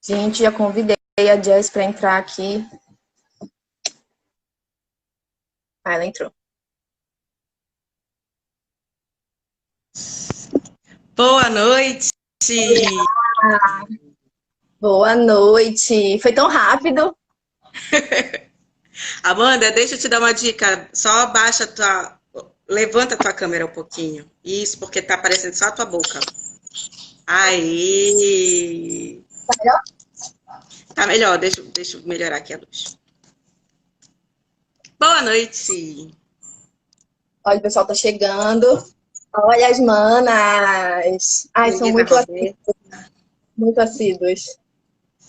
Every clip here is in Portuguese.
Gente, já convidei a Jess para entrar aqui. Ah, ela entrou. Boa noite! Boa noite. Foi tão rápido. Amanda, deixa eu te dar uma dica. Só baixa tua. Levanta a tua câmera um pouquinho. Isso, porque tá aparecendo só a tua boca. Aí. Tá melhor? Tá melhor, deixa eu melhorar aqui a luz. Boa noite! Olha, o pessoal tá chegando. Olha as manas. Ai, são Menina Roberta. muito assíduas.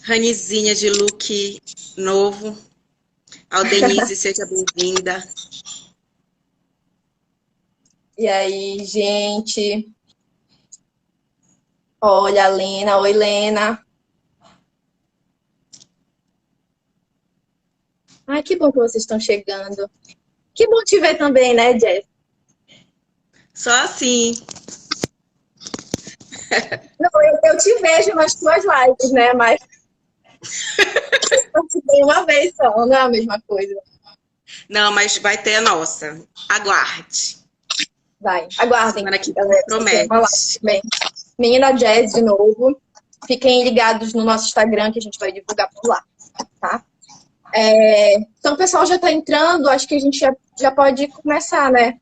Ranizinha de look novo. Aldenise, seja bem-vinda. E aí, gente? Olha a Lena. Oi, Lena. Ai, que bom que vocês estão chegando. Que bom te ver também, né, Jess? Só assim. Não, eu te vejo nas tuas lives, né? Mas participei uma vez só, não é a mesma coisa. Não, mas vai ter a nossa. Aguarde. Vai, aguardem, Semana que vem galera. promete. Bem, Menina Jazz de novo. Fiquem ligados no nosso Instagram que a gente vai divulgar por lá, tá? Então o pessoal já tá entrando, acho que a gente já pode começar, né?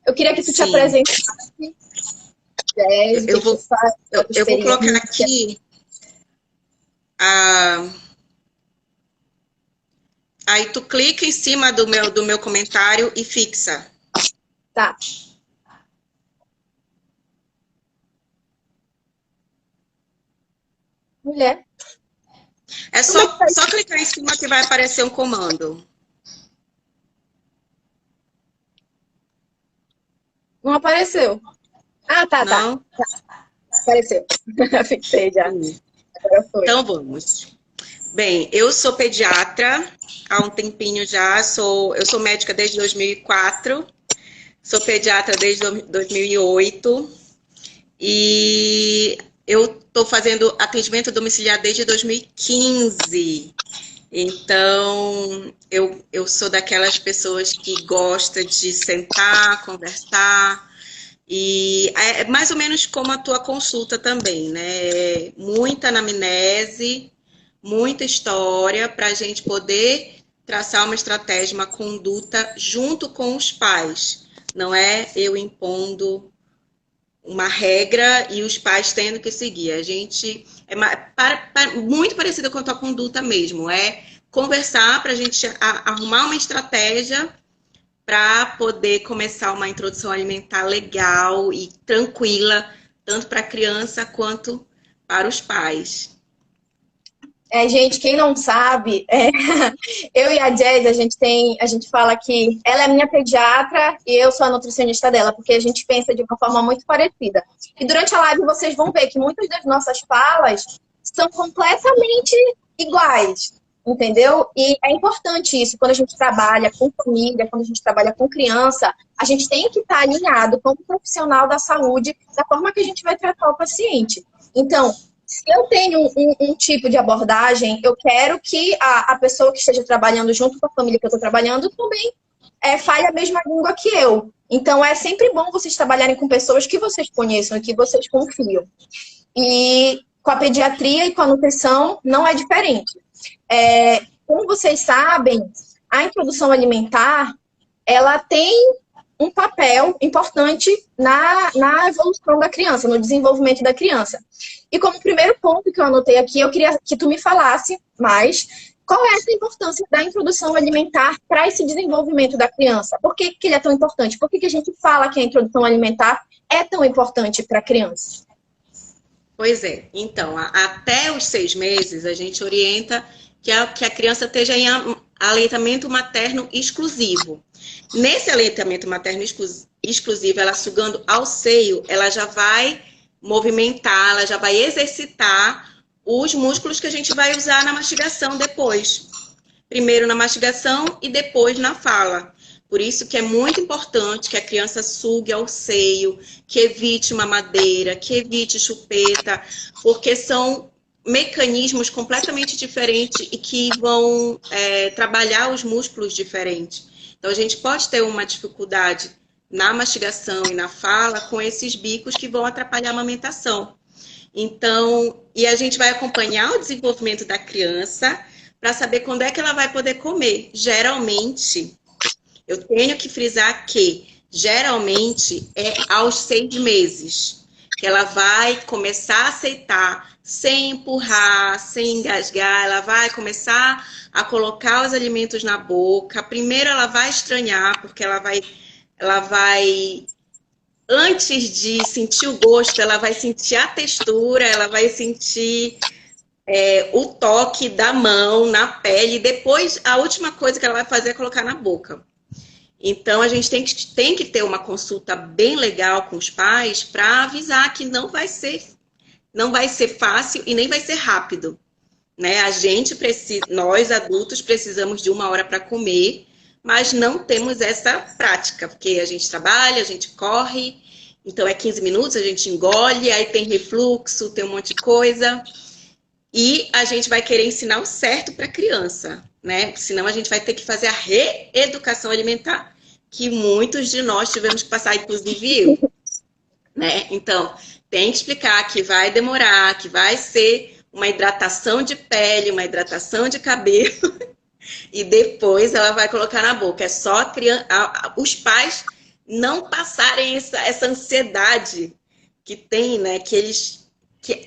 Eu queria que tu te Sim. apresentasse, Jazz, Eu vou, que tu faz, eu vou colocar aqui a. Aí tu clica em cima do meu comentário e fixa. Tá. Mulher. É Como é que tá? só clicar em cima que vai aparecer um comando. Não apareceu. Ah, tá. Não? Apareceu. Fixei já. Sim. Agora foi. Então vamos. Bem, eu sou pediatra há um tempinho já, eu sou médica desde 2004, sou pediatra desde 2008 e eu estou fazendo atendimento domiciliar desde 2015. Então, eu sou daquelas pessoas que gosta de sentar, conversar, e é mais ou menos como a tua consulta também, né? Muita anamnese, muita história para a gente poder traçar uma estratégia, uma conduta junto com os pais. Não é eu impondo uma regra e os pais tendo que seguir. A gente é muito parecida com a tua conduta mesmo. É conversar para a gente arrumar uma estratégia para poder começar uma introdução alimentar legal e tranquila, tanto para a criança quanto para os pais. Gente, quem não sabe, eu e a Jazz, a gente fala que ela é minha pediatra e eu sou a nutricionista dela, porque a gente pensa de uma forma muito parecida. E durante a live vocês vão ver que muitas das nossas falas são completamente iguais, entendeu? E é importante isso, quando a gente trabalha com família, quando a gente trabalha com criança, a gente tem que estar alinhado como profissional da saúde, da forma que a gente vai tratar o paciente. Então, se eu tenho um tipo de abordagem, eu quero que a pessoa que esteja trabalhando junto com a família que eu estou trabalhando também fale a mesma língua que eu. Então, é sempre bom vocês trabalharem com pessoas que vocês conheçam e que vocês confiam. E com a pediatria e com a nutrição não é diferente. Como vocês sabem, a introdução alimentar, ela tem um papel importante na evolução da criança, no desenvolvimento da criança. E como primeiro ponto que eu anotei aqui, eu queria que tu me falasse mais qual é essa importância da introdução alimentar para esse desenvolvimento da criança. Por que ele é tão importante? Por que a gente fala que a introdução alimentar é tão importante para a criança? Pois é. Então, até os 6 meses, a gente orienta que a criança esteja em aleitamento materno exclusivo. Nesse aleitamento materno exclusivo, ela sugando ao seio, ela já vai movimentar, ela já vai exercitar os músculos que a gente vai usar na mastigação depois. Primeiro na mastigação e depois na fala. Por isso que é muito importante que a criança sugue ao seio, que evite mamadeira, que evite chupeta, porque são mecanismos completamente diferentes e que vão trabalhar os músculos diferentes. Então, a gente pode ter uma dificuldade na mastigação e na fala com esses bicos que vão atrapalhar a amamentação. Então, e a gente vai acompanhar o desenvolvimento da criança para saber quando é que ela vai poder comer. Geralmente, eu tenho que frisar que, geralmente, é aos 6 meses que ela vai começar a aceitar, sem empurrar, sem engasgar, ela vai começar a colocar os alimentos na boca. Primeiro ela vai estranhar, porque ela vai, antes de sentir o gosto, ela vai sentir a textura, ela vai sentir o toque da mão na pele. Depois, a última coisa que ela vai fazer é colocar na boca. Então, a gente tem que ter uma consulta bem legal com os pais para avisar que não vai ser fácil e nem vai ser rápido, né? Nós adultos precisamos de 1 hora para comer, mas não temos essa prática, porque a gente trabalha, a gente corre, então é 15 minutos, a gente engole, aí tem refluxo, tem um monte de coisa, e a gente vai querer ensinar o certo para a criança, né? Senão a gente vai ter que fazer a reeducação alimentar, que muitos de nós tivemos que passar, inclusive eu, né? Então, tem que explicar que vai demorar, que vai ser uma hidratação de pele, uma hidratação de cabelo, e depois ela vai colocar na boca. É só a criança, os pais não passarem essa ansiedade que tem, né? Que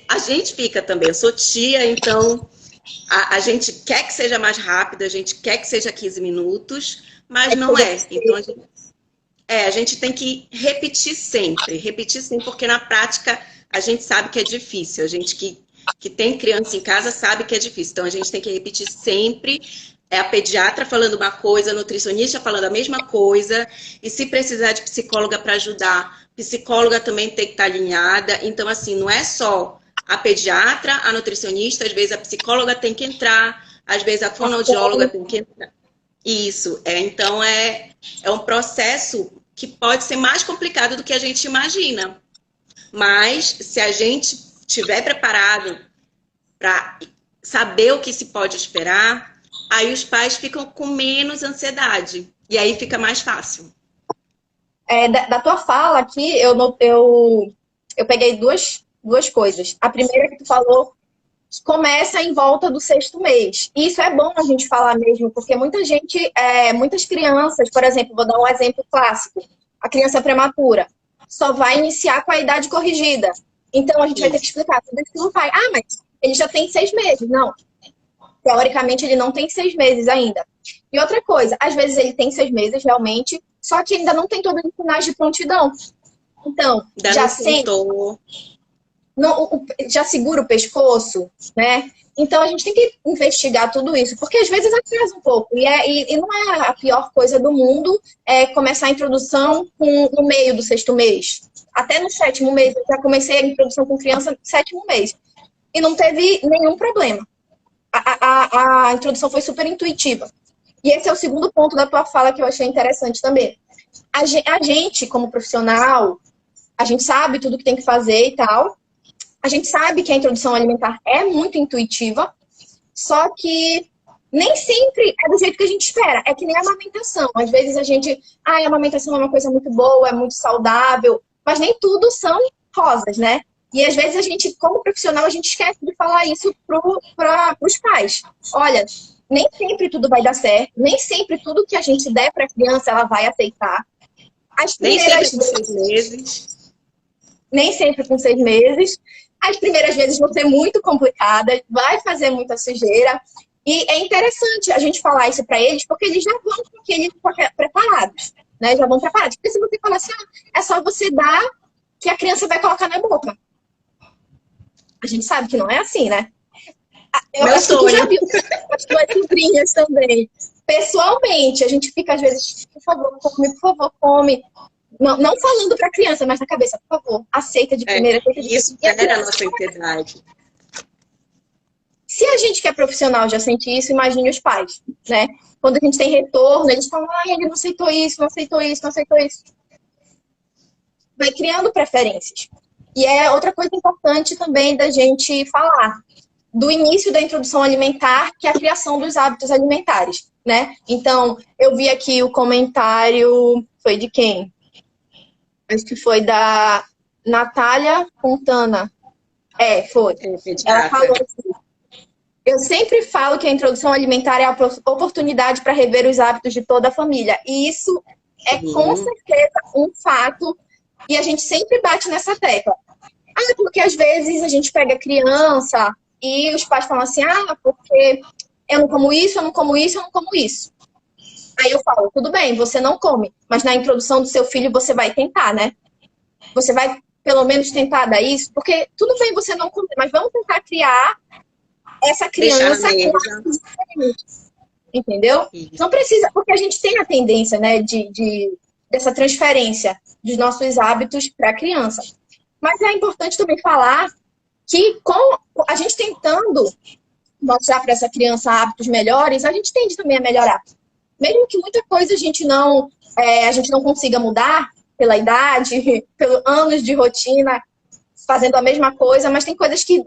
a gente fica também. Eu sou tia, então a gente quer que seja mais rápido, a gente quer que seja 15 minutos, mas não é. Então a gente tem que repetir sempre, porque na prática a gente sabe que é difícil. A gente que tem criança em casa sabe que é difícil. Então a gente tem que repetir sempre. É a pediatra falando uma coisa, a nutricionista falando a mesma coisa, e se precisar de psicóloga para ajudar, psicóloga também tem que estar alinhada. Então, assim, não é só a pediatra, a nutricionista, às vezes a psicóloga tem que entrar, às vezes a fonoaudióloga tem que entrar. Isso, então é um processo que pode ser mais complicado do que a gente imagina. Mas, se a gente estiver preparado para saber o que se pode esperar, aí os pais ficam com menos ansiedade. E aí fica mais fácil. Da tua fala aqui, eu peguei duas coisas. A primeira que tu falou, começa em volta do 6º mês. E isso é bom a gente falar mesmo, porque muitas crianças, por exemplo, vou dar um exemplo clássico. A criança prematura só vai iniciar com a idade corrigida. Então, a gente vai ter que explicar tudo isso que não vai. Ah, mas ele já tem 6 meses. Não. Teoricamente, ele não tem 6 meses ainda. E outra coisa, às vezes ele tem 6 meses, realmente, só que ainda não tem todos os sinais de prontidão. Então, já segura o pescoço, né? Então, a gente tem que investigar tudo isso, porque às vezes atrasa um pouco. E não é a pior coisa do mundo começar a introdução no meio do 6º mês. Até no 7º mês, eu já comecei a introdução com criança no 7º mês. E não teve nenhum problema. A introdução foi super intuitiva. E esse é o segundo ponto da tua fala que eu achei interessante também. A gente, como profissional, a gente sabe tudo que tem que fazer e tal. A gente sabe que a introdução alimentar é muito intuitiva, só que nem sempre é do jeito que a gente espera. É que nem a amamentação. Às vezes a amamentação é uma coisa muito boa, é muito saudável, mas nem tudo são rosas, né? E às vezes a gente, como profissional, a gente esquece de falar isso para os pais. Olha, nem sempre tudo vai dar certo, nem sempre tudo que a gente der para a criança ela vai aceitar. Nem sempre com 6 meses. Nem sempre com 6 meses. As primeiras vezes vão ser muito complicadas, vai fazer muita sujeira. E é interessante a gente falar isso para eles, porque eles já vão com aqueles preparados, né? Já vão preparados. Porque se você falar assim, é só você dar que a criança vai colocar na boca. A gente sabe que não é assim, né? Eu acho que tu já viu as tuas sobrinhas também. Pessoalmente, a gente fica às vezes, por favor, come. Não falando para a criança, mas na cabeça, por favor, aceita de primeira. Isso era a nossa ansiedade. Se a gente que é profissional já sente isso, imagine os pais, né? Quando a gente tem retorno, eles falam, ele não aceitou isso, não aceitou isso, não aceitou isso. Vai criando preferências. E é outra coisa importante também da gente falar. do início da introdução alimentar, que é a criação dos hábitos alimentares, né? Então, eu vi aqui o comentário, foi de quem? Acho que foi da Natália Fontana. Foi. Ela falou assim: eu sempre falo que a introdução alimentar é a oportunidade para rever os hábitos de toda a família. E isso é com certeza um fato, e a gente sempre bate nessa tecla. Porque às vezes a gente pega criança e os pais falam assim: porque eu não como isso, eu não como isso, eu não como isso. Aí eu falo: tudo bem, você não come, mas na introdução do seu filho você vai tentar, né? Você vai pelo menos tentar dar isso, porque tudo bem você não comer, mas vamos tentar criar essa criança com hábitos diferentes, entendeu? Isso. Não precisa, porque a gente tem a tendência, né, dessa transferência dos nossos hábitos para a criança. Mas é importante também falar que com a gente tentando mostrar para essa criança hábitos melhores, a gente tende também a melhorar. Mesmo que muita coisa a gente não consiga mudar pela idade, pelos anos de rotina, fazendo a mesma coisa, mas tem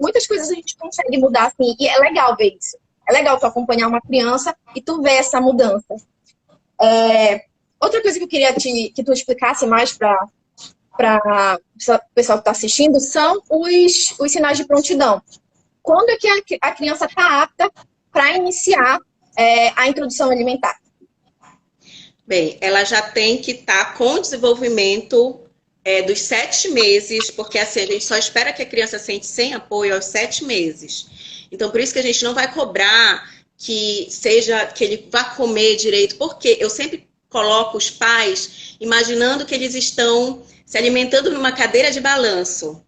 muitas coisas a gente consegue mudar, assim, e é legal ver isso. É legal tu acompanhar uma criança e tu ver essa mudança. Outra coisa que eu queria que tu explicasse mais para o pessoal que está assistindo são os sinais de prontidão. Quando é que a criança está apta para iniciar a introdução alimentar? Bem, ela já tem que estar com o desenvolvimento dos 7 meses, porque assim, a gente só espera que a criança sente sem apoio aos 7 meses. Então, por isso que a gente não vai cobrar que ele vá comer direito, porque eu sempre coloco os pais imaginando que eles estão se alimentando numa cadeira de balanço.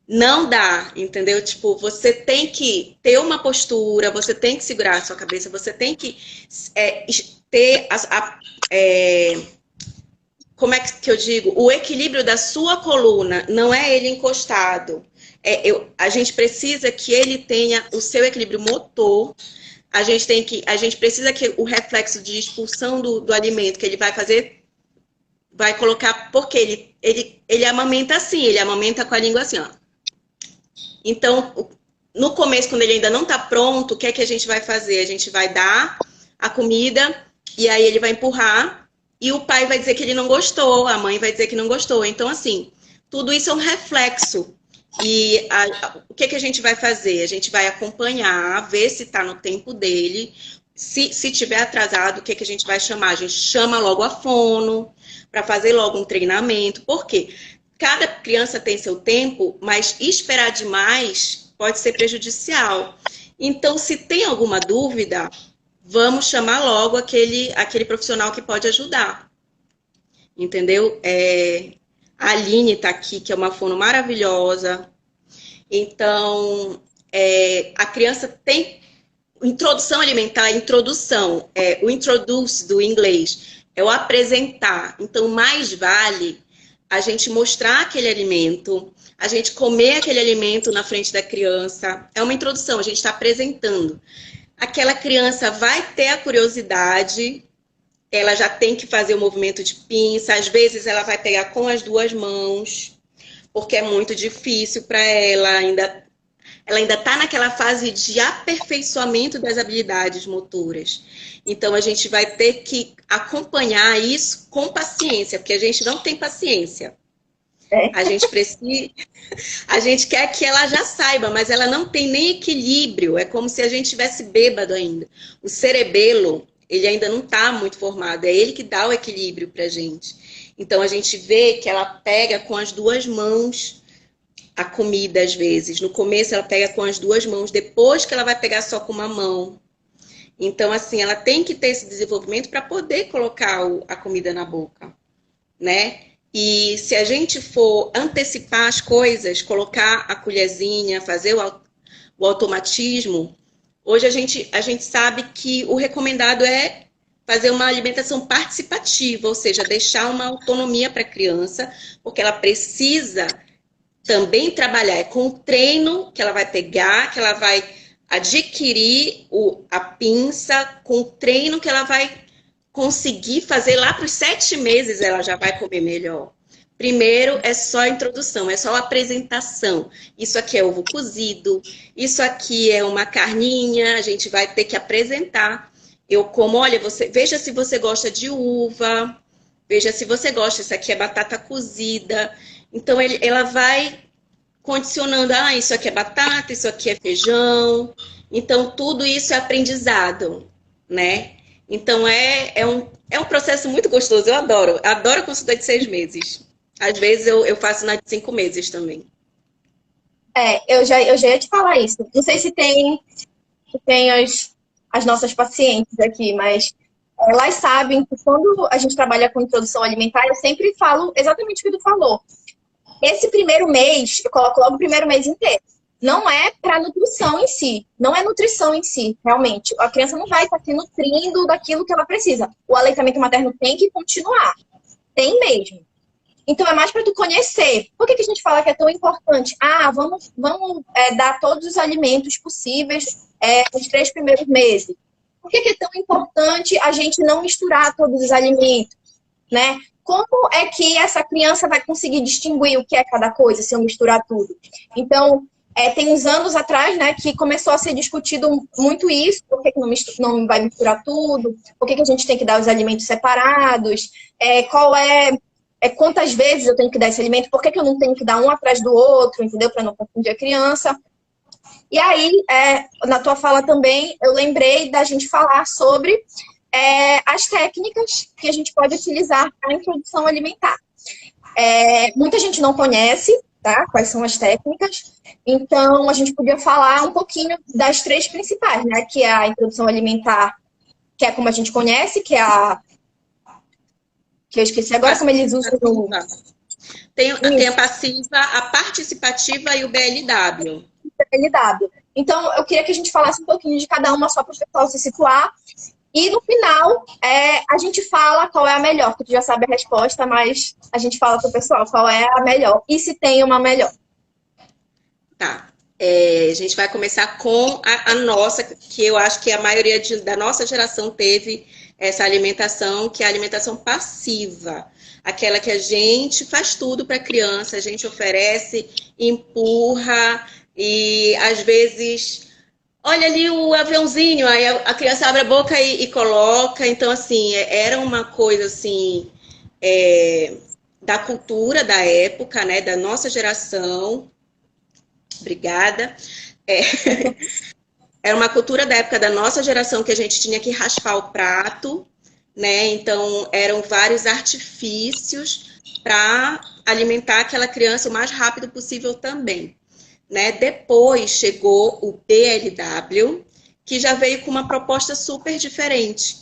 Não dá, entendeu? Tipo, você tem que ter uma postura, você tem que segurar a sua cabeça, você tem que ter como é que eu digo? O equilíbrio da sua coluna, não é ele encostado. A gente precisa que ele tenha o seu equilíbrio motor. A gente precisa que o reflexo de expulsão do alimento que ele vai fazer, vai colocar, porque ele amamenta assim, ele amamenta com a língua assim, ó. Então, no começo, quando ele ainda não está pronto, o que é que a gente vai fazer? A gente vai dar a comida e aí ele vai empurrar e o pai vai dizer que ele não gostou, a mãe vai dizer que não gostou. Então, assim, tudo isso é um reflexo. E o que é que a gente vai fazer? A gente vai acompanhar, ver se está no tempo dele. Se tiver atrasado, o que é que a gente vai chamar? A gente chama logo a fono para fazer logo um treinamento. Por quê? Cada criança tem seu tempo, mas esperar demais pode ser prejudicial. Então, se tem alguma dúvida, vamos chamar logo aquele profissional que pode ajudar. Entendeu? A Aline está aqui, que é uma fono maravilhosa. Então, a criança tem introdução alimentar, o introduce do inglês é o apresentar. Então, mais vale a gente mostrar aquele alimento, a gente comer aquele alimento na frente da criança. É uma introdução, a gente está apresentando. Aquela criança vai ter a curiosidade, ela já tem que fazer o movimento de pinça, às vezes ela vai pegar com as 2 mãos, porque é muito difícil para ela ainda está naquela fase de aperfeiçoamento das habilidades motoras. Então, a gente vai ter que acompanhar isso com paciência, porque a gente não tem paciência. A gente quer que ela já saiba, mas ela não tem nem equilíbrio. É como se a gente tivesse bêbado ainda. O cerebelo, ele ainda não está muito formado. É ele que dá o equilíbrio para a gente. Então, a gente vê que ela pega com as 2 mãos a comida, às vezes. No começo, ela pega com as 2 mãos. Depois que ela vai pegar só com uma mão. Então, assim, ela tem que ter esse desenvolvimento para poder colocar a comida na boca, né? E se a gente for antecipar as coisas, colocar a colherzinha, fazer o automatismo, hoje a gente sabe que o recomendado é fazer uma alimentação participativa, ou seja, deixar uma autonomia para a criança, porque ela precisa também trabalhar com o treino que ela vai pegar, que ela vai adquirir a pinça, com o treino que ela vai conseguir fazer lá para os 7 meses, ela já vai comer melhor. Primeiro é só a introdução, é só a apresentação. Isso aqui é ovo cozido, isso aqui é uma carninha, a gente vai ter que apresentar. Eu como, olha, veja se você gosta de uva, veja se você gosta, isso aqui é batata cozida. Então, ela vai condicionando, isso aqui é batata, isso aqui é feijão. Então, tudo isso é aprendizado, né? Então, é um processo muito gostoso, eu adoro. Adoro a consulta de 6 meses. Às vezes, eu faço na de 5 meses também. Eu já ia te falar isso. Não sei se tem as nossas pacientes aqui, mas elas sabem que quando a gente trabalha com introdução alimentar, eu sempre falo exatamente o que tu falou. Esse primeiro mês, eu coloco logo o primeiro mês inteiro. Não é para nutrição em si. Não é nutrição em si, realmente. A criança não vai estar se nutrindo daquilo que ela precisa. O aleitamento materno tem que continuar. Tem mesmo. Então, é mais para tu conhecer. Por que a gente fala que é tão importante? Vamos dar todos os alimentos possíveis nos 3 primeiros meses. Por que é tão importante a gente não misturar todos os alimentos, né? Como é que essa criança vai conseguir distinguir o que é cada coisa se eu misturar tudo? Então, tem uns anos atrás, né, que começou a ser discutido muito isso. Por que não vai misturar tudo? Por que a gente tem que dar os alimentos separados? Quantas vezes eu tenho que dar esse alimento? Por que eu não tenho que dar um atrás do outro, entendeu? Para não confundir a criança. E aí, na tua fala também, eu lembrei da gente falar sobre as técnicas que a gente pode utilizar para a introdução alimentar. Muita gente não conhece, tá? Quais são as técnicas. Então, a gente podia falar um pouquinho das 3 principais, né? Que é a introdução alimentar, que é como a gente conhece, que eu esqueci agora como eles usam no... Tem a passiva, a participativa e o BLW. BLW. Então, eu queria que a gente falasse um pouquinho de cada uma só para o pessoal se situar. E no final, a gente fala qual é a melhor, porque tu já sabe a resposta, mas a gente fala para o pessoal qual é a melhor e se tem uma melhor. Tá. A gente vai começar com a nossa, que eu acho que a maioria da nossa geração teve essa alimentação, que é a alimentação passiva. Aquela que a gente faz tudo para a criança, a gente oferece, empurra e às vezes... Olha ali o aviãozinho, aí a criança abre a boca e coloca. Então, assim, era uma coisa, assim, da cultura da época, né? Da nossa geração. Obrigada. Era uma cultura da época da nossa geração que a gente tinha que raspar o prato, né? Então, eram vários artifícios para alimentar aquela criança o mais rápido possível também. Né? Depois chegou o BLW, que já veio com uma proposta super diferente,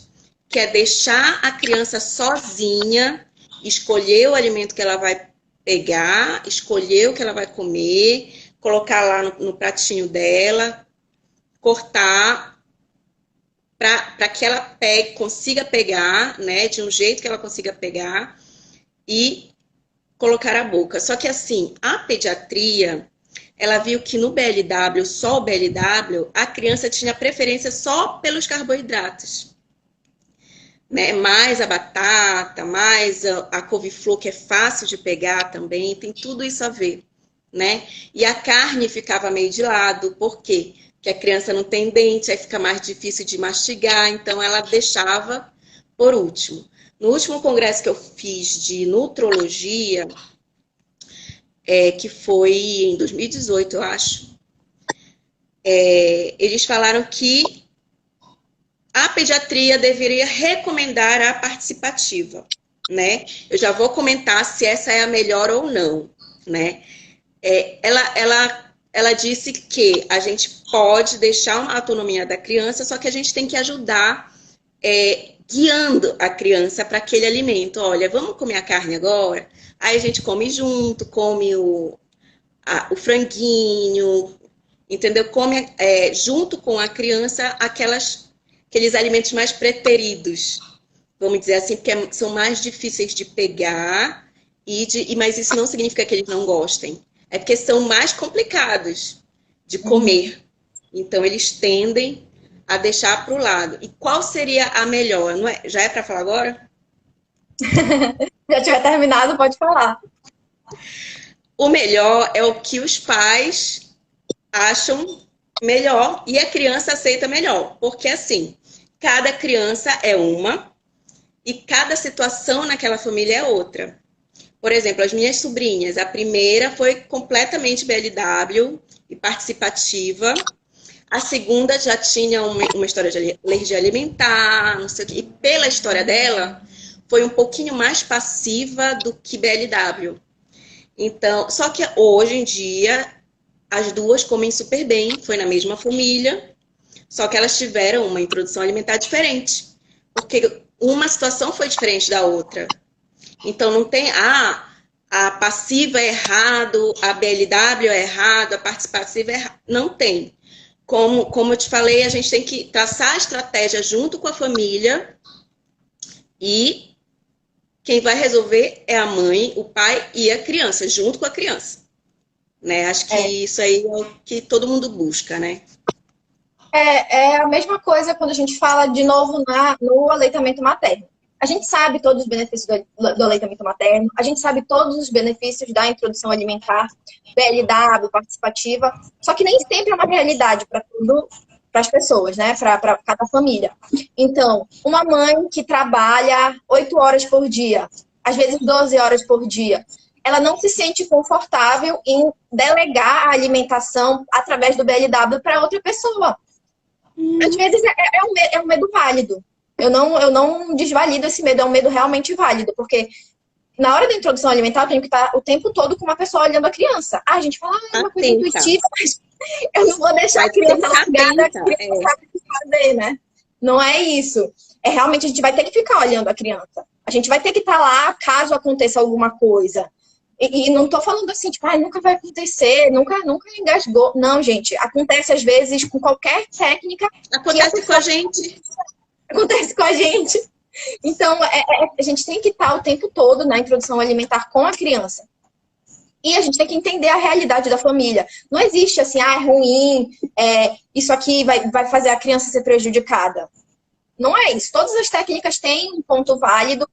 que é deixar a criança sozinha, escolher o alimento que ela vai pegar, escolher o que ela vai comer, colocar lá no pratinho dela, cortar para que ela consiga pegar, né, de um jeito que ela consiga pegar e colocar a boca. Só que assim, a pediatria... ela viu que no BLW, só o BLW, a criança tinha preferência só pelos carboidratos. Né? Mais a batata, mais a couve-flor, que é fácil de pegar também, tem tudo isso a ver. Né? E a carne ficava meio de lado, por quê? Porque a criança não tem dente, aí fica mais difícil de mastigar, então ela deixava por último. No último congresso que eu fiz de nutrologia... que foi em 2018, eu acho. Eles falaram que a pediatria deveria recomendar a participativa, né? Eu já vou comentar se essa é a melhor ou não, né? Ela disse que a gente pode deixar uma autonomia da criança, só que a gente tem que ajudar guiando a criança para aquele alimento. Olha, vamos comer a carne agora? Aí a gente come junto, come o franguinho, entendeu? Come junto com a criança aqueles alimentos mais preferidos, vamos dizer assim, porque são mais difíceis de pegar, mas isso não significa que eles não gostem. É porque são mais complicados de comer. Então, eles tendem a deixar para o lado. E qual seria a melhor? Não é? Já é para falar agora? Já tiver terminado, pode falar. O melhor é o que os pais acham melhor e a criança aceita melhor. Porque, assim, cada criança é uma e cada situação naquela família é outra. Por exemplo, as minhas sobrinhas, a primeira foi completamente BLW e participativa. A segunda já tinha uma história de alergia alimentar, não sei o quê. E pela história dela, foi um pouquinho mais passiva do que BLW. Então, só que hoje em dia, as duas comem super bem, foi na mesma família, só que elas tiveram uma introdução alimentar diferente. Porque uma situação foi diferente da outra. Então, não tem, a passiva é errado, a BLW é errado, a participativa é errado. Não tem. Como eu te falei, a gente tem que traçar a estratégia junto com a família e quem vai resolver é a mãe, o pai e a criança, junto com a criança. Né? Acho que isso aí é o que todo mundo busca, né? É a mesma coisa quando a gente fala de novo no aleitamento materno. A gente sabe todos os benefícios do aleitamento materno, a gente sabe todos os benefícios da introdução alimentar, BLW, participativa, só que nem sempre é uma realidade para as pessoas, né? Para cada família. Então, uma mãe que trabalha 8 horas por dia, às vezes 12 horas por dia, ela não se sente confortável em delegar a alimentação através do BLW para outra pessoa. Às vezes é um medo válido. Eu não desvalido esse medo, é um medo realmente válido, porque na hora da introdução alimentar eu tenho que estar o tempo todo com uma pessoa olhando a criança. A gente fala, é uma coisa intuitiva, mas eu não vou deixar a criança largada, a criança sabe o que fazer, né? Não é isso. É realmente a gente vai ter que ficar olhando a criança. A gente vai ter que estar lá caso aconteça alguma coisa. E não tô falando assim, tipo, nunca vai acontecer, nunca engasgou. Não, gente, acontece às vezes com qualquer técnica. Acontece com a gente. Acontece com a gente. Então, a gente tem que estar o tempo todo na introdução alimentar com a criança. E a gente tem que entender a realidade da família. Não existe assim, é ruim, isso aqui vai fazer a criança ser prejudicada. Não é isso. Todas as técnicas têm um ponto válido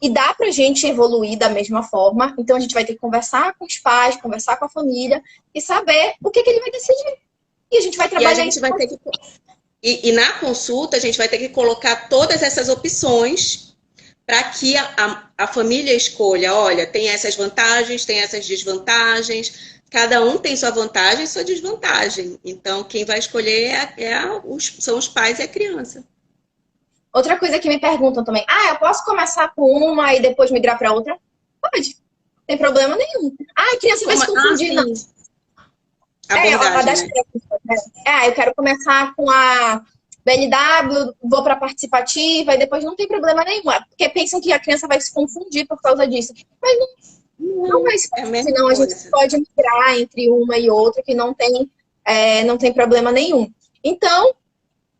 e dá pra gente evoluir da mesma forma. Então, a gente vai ter que conversar com os pais, conversar com a família e saber o que ele vai decidir. E a gente vai trabalhar isso. E na consulta, a gente vai ter que colocar todas essas opções para que a família escolha, olha, tem essas vantagens, tem essas desvantagens, cada um tem sua vantagem e sua desvantagem. Então, quem vai escolher são os pais e a criança. Outra coisa que me perguntam também, eu posso começar com uma e depois migrar para outra? Pode, não tem problema nenhum. A criança vai se confundir, não. Abordagem, eu quero começar com a BLW, vou para participativa e depois não tem problema nenhum. Porque pensam que a criança vai se confundir por causa disso. Mas não vai se confundir, senão a gente pode migrar entre uma e outra que não tem problema nenhum. Então,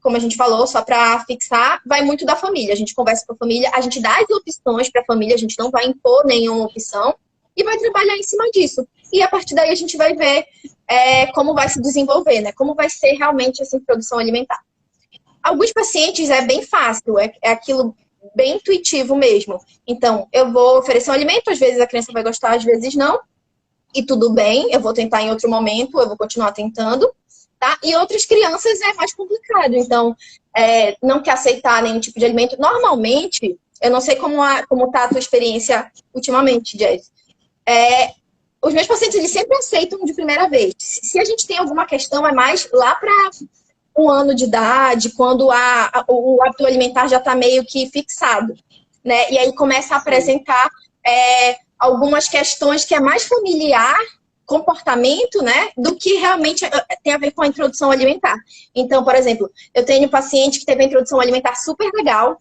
como a gente falou, só para fixar, vai muito da família. A gente conversa com a família, a gente dá as opções para a família, a gente não vai impor nenhuma opção e vai trabalhar em cima disso. E a partir daí a gente vai ver como vai se desenvolver, né? Como vai ser realmente essa introdução alimentar. Alguns pacientes é bem fácil, é aquilo bem intuitivo mesmo. Então, eu vou oferecer um alimento, às vezes a criança vai gostar, às vezes não. E tudo bem, eu vou tentar em outro momento, eu vou continuar tentando. Tá? E outras crianças é mais complicado. Então, não quer aceitar nenhum tipo de alimento. Normalmente, eu não sei como está a tua experiência ultimamente, Jess. Os meus pacientes, eles sempre aceitam de primeira vez. Se a gente tem alguma questão, é mais lá para 1 ano de idade, quando o hábito alimentar já está meio que fixado. Né? E aí começa a apresentar algumas questões que é mais familiar, comportamento, né, do que realmente tem a ver com a introdução alimentar. Então, por exemplo, eu tenho um paciente que teve a introdução alimentar super legal,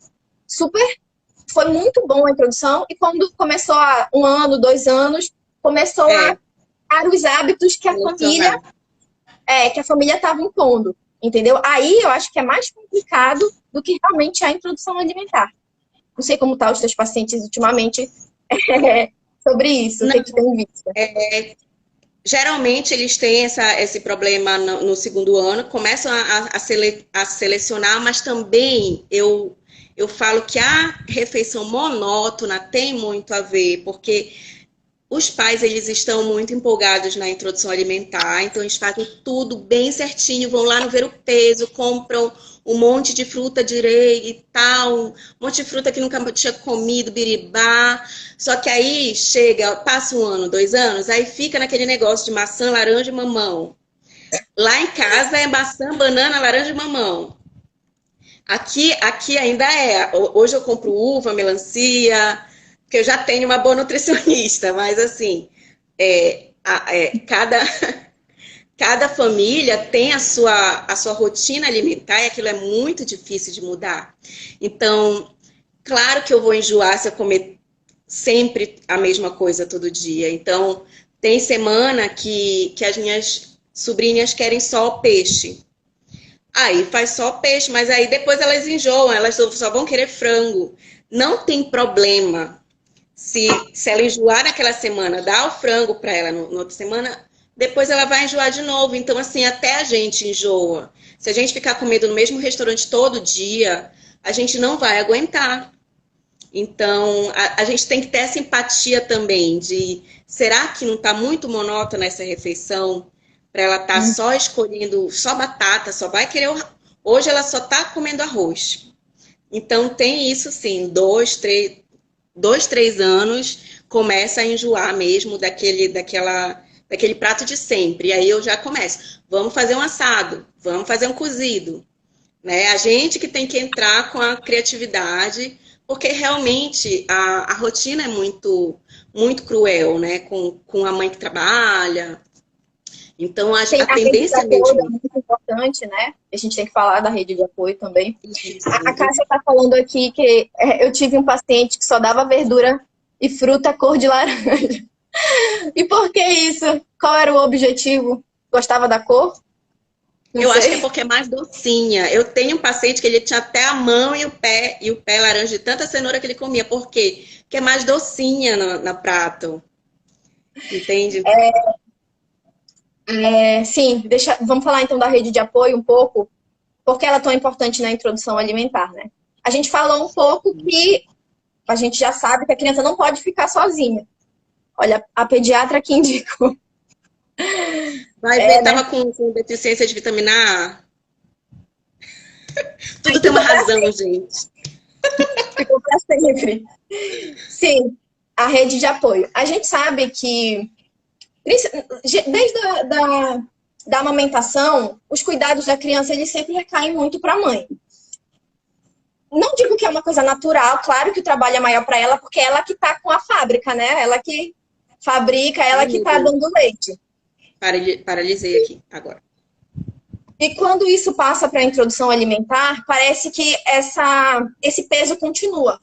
foi muito bom a introdução, e quando começou há 1 ano, 2 anos, começou a os hábitos que a família estava impondo, entendeu? Aí eu acho que é mais complicado do que realmente a introdução alimentar. Não sei como tá os teus pacientes ultimamente sobre isso, o que tu tem visto. Geralmente eles têm esse problema no 2º ano, começam a selecionar, mas também eu falo que a refeição monótona tem muito a ver, porque Os pais, eles estão muito empolgados na introdução alimentar, então eles fazem tudo bem certinho, vão lá no Ver o Peso, compram um monte de fruta direito e tal, um monte de fruta que nunca tinha comido, biribá. Só que aí chega, passa 1 ano, 2 anos, aí fica naquele negócio de maçã, laranja e mamão. Lá em casa é maçã, banana, laranja e mamão. Aqui ainda é. Hoje eu compro uva, melancia, porque eu já tenho uma boa nutricionista, mas assim, cada, cada família tem a sua rotina alimentar e aquilo é muito difícil de mudar. Então, claro que eu vou enjoar se eu comer sempre a mesma coisa todo dia. Então, tem semana que as minhas sobrinhas querem só peixe. Aí faz só peixe, mas aí depois elas enjoam, elas só vão querer frango. Não tem problema. Se ela enjoar naquela semana, dá o frango para ela na outra semana, depois ela vai enjoar de novo. Então, assim, até a gente enjoa. Se a gente ficar comendo no mesmo restaurante todo dia, a gente não vai aguentar. Então, a gente tem que ter essa empatia também de, será que não está muito monótona essa refeição? Para ela estar só escolhendo só batata, só vai querer... Hoje ela só está comendo arroz. Então, tem isso sim, 2, 3 anos, começa a enjoar mesmo daquele prato de sempre. E aí eu já começo, vamos fazer um assado, vamos fazer um cozido. Né? A gente que tem que entrar com a criatividade, porque realmente a rotina é muito, muito cruel, né? Com a mãe que trabalha. Então, a tendência mesmo... é muito importante, né? A gente tem que falar da rede de apoio também. A Cássia está falando aqui que eu tive um paciente que só dava verdura e fruta cor de laranja. E por que isso? Qual era o objetivo? Gostava da cor? Eu acho que é porque é mais docinha. Eu tenho um paciente que ele tinha até a mão e o pé laranja de tanta cenoura que ele comia. Por quê? Porque é mais docinha no prato. Entende? Sim, vamos falar então da rede de apoio um pouco, porque ela é tão importante na introdução alimentar, né? A gente falou um pouco que a gente já sabe que a criança não pode ficar sozinha. Olha, a pediatra que indicou. Vai ver, estava com deficiência de vitamina A. Tudo tem uma razão, gente. Ficou para sempre. Sim, a rede de apoio. A gente sabe que desde da amamentação, os cuidados da criança, eles sempre recaem muito para a mãe. Não digo que é uma coisa natural, claro que o trabalho é maior para ela, porque é ela que está com a fábrica, né? Ela que fabrica, ela que está dando leite. Paralisei aqui, agora. E quando isso passa para a introdução alimentar, parece que esse peso continua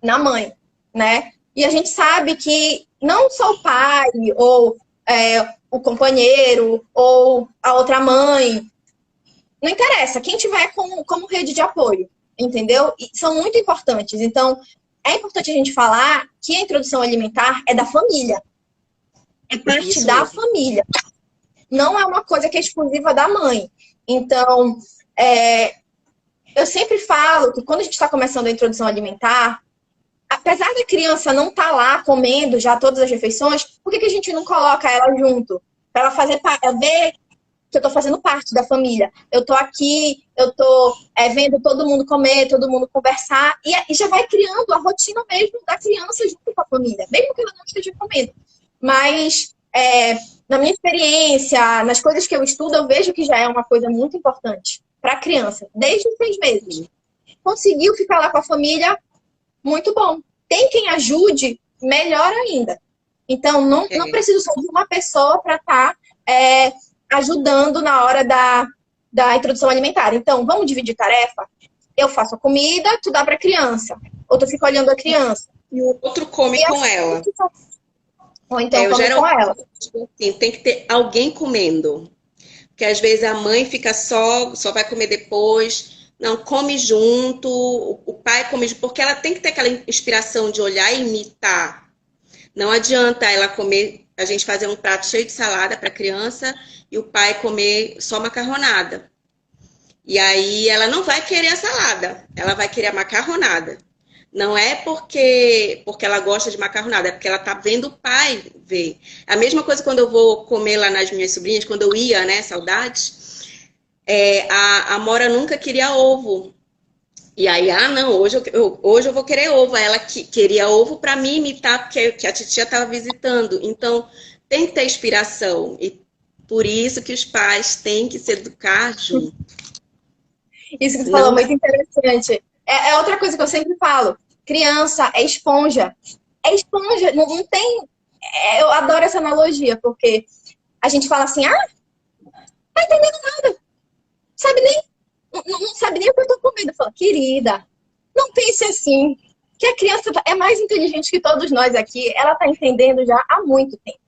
na mãe, né? E a gente sabe que não só o pai, ou o companheiro, ou a outra mãe, não interessa, quem tiver como rede de apoio, entendeu? E são muito importantes. Então, é importante a gente falar que a introdução alimentar é da família. É parte da família. Não é uma coisa que é exclusiva da mãe. Então, eu sempre falo que quando a gente está começando a introdução alimentar, apesar da criança não estar lá comendo já todas as refeições, por que a gente não coloca ela junto? Para ela ver que eu estou fazendo parte da família. Eu estou aqui, eu estou vendo todo mundo comer, todo mundo conversar, e já vai criando a rotina mesmo da criança junto com a família, mesmo que ela não esteja comendo. Mas, na minha experiência, nas coisas que eu estudo, eu vejo que já é uma coisa muito importante para a criança, desde os 6 meses. Conseguiu ficar lá com a família, muito bom. Tem quem ajude, melhor ainda. Então, não preciso só de uma pessoa para estar ajudando na hora da introdução alimentar. Então, vamos dividir tarefa? Eu faço a comida, tu dá para a criança. Ou tu fica olhando a criança. E o outro come com ela. Ou então come com ela. Assim, tem que ter alguém comendo. Porque às vezes a mãe fica só vai comer depois. Não, come junto, o pai come junto, porque ela tem que ter aquela inspiração de olhar e imitar. Não adianta ela comer, a gente fazer um prato cheio de salada para a criança e o pai comer só macarronada. E aí ela não vai querer a salada, ela vai querer a macarronada. Não é porque ela gosta de macarronada, é porque ela tá vendo o pai ver. A mesma coisa quando eu vou comer lá nas minhas sobrinhas, quando eu ia, né, saudades, a Mora nunca queria ovo. E aí, não, hoje eu vou querer ovo. Ela queria ovo para mim imitar, porque que a titia estava visitando. Então, tem que ter inspiração. E por isso que os pais têm que se educar junto. Isso que tu falou é muito interessante. É outra coisa que eu sempre falo. Criança é esponja. É esponja. Não tem... eu adoro essa analogia, porque a gente fala assim, tá entendendo nada. Sabe nem... Não sabe nem o que eu tô comendo. Fala, querida, não pense assim. Que a criança é mais inteligente que todos nós aqui. Ela tá entendendo já há muito tempo.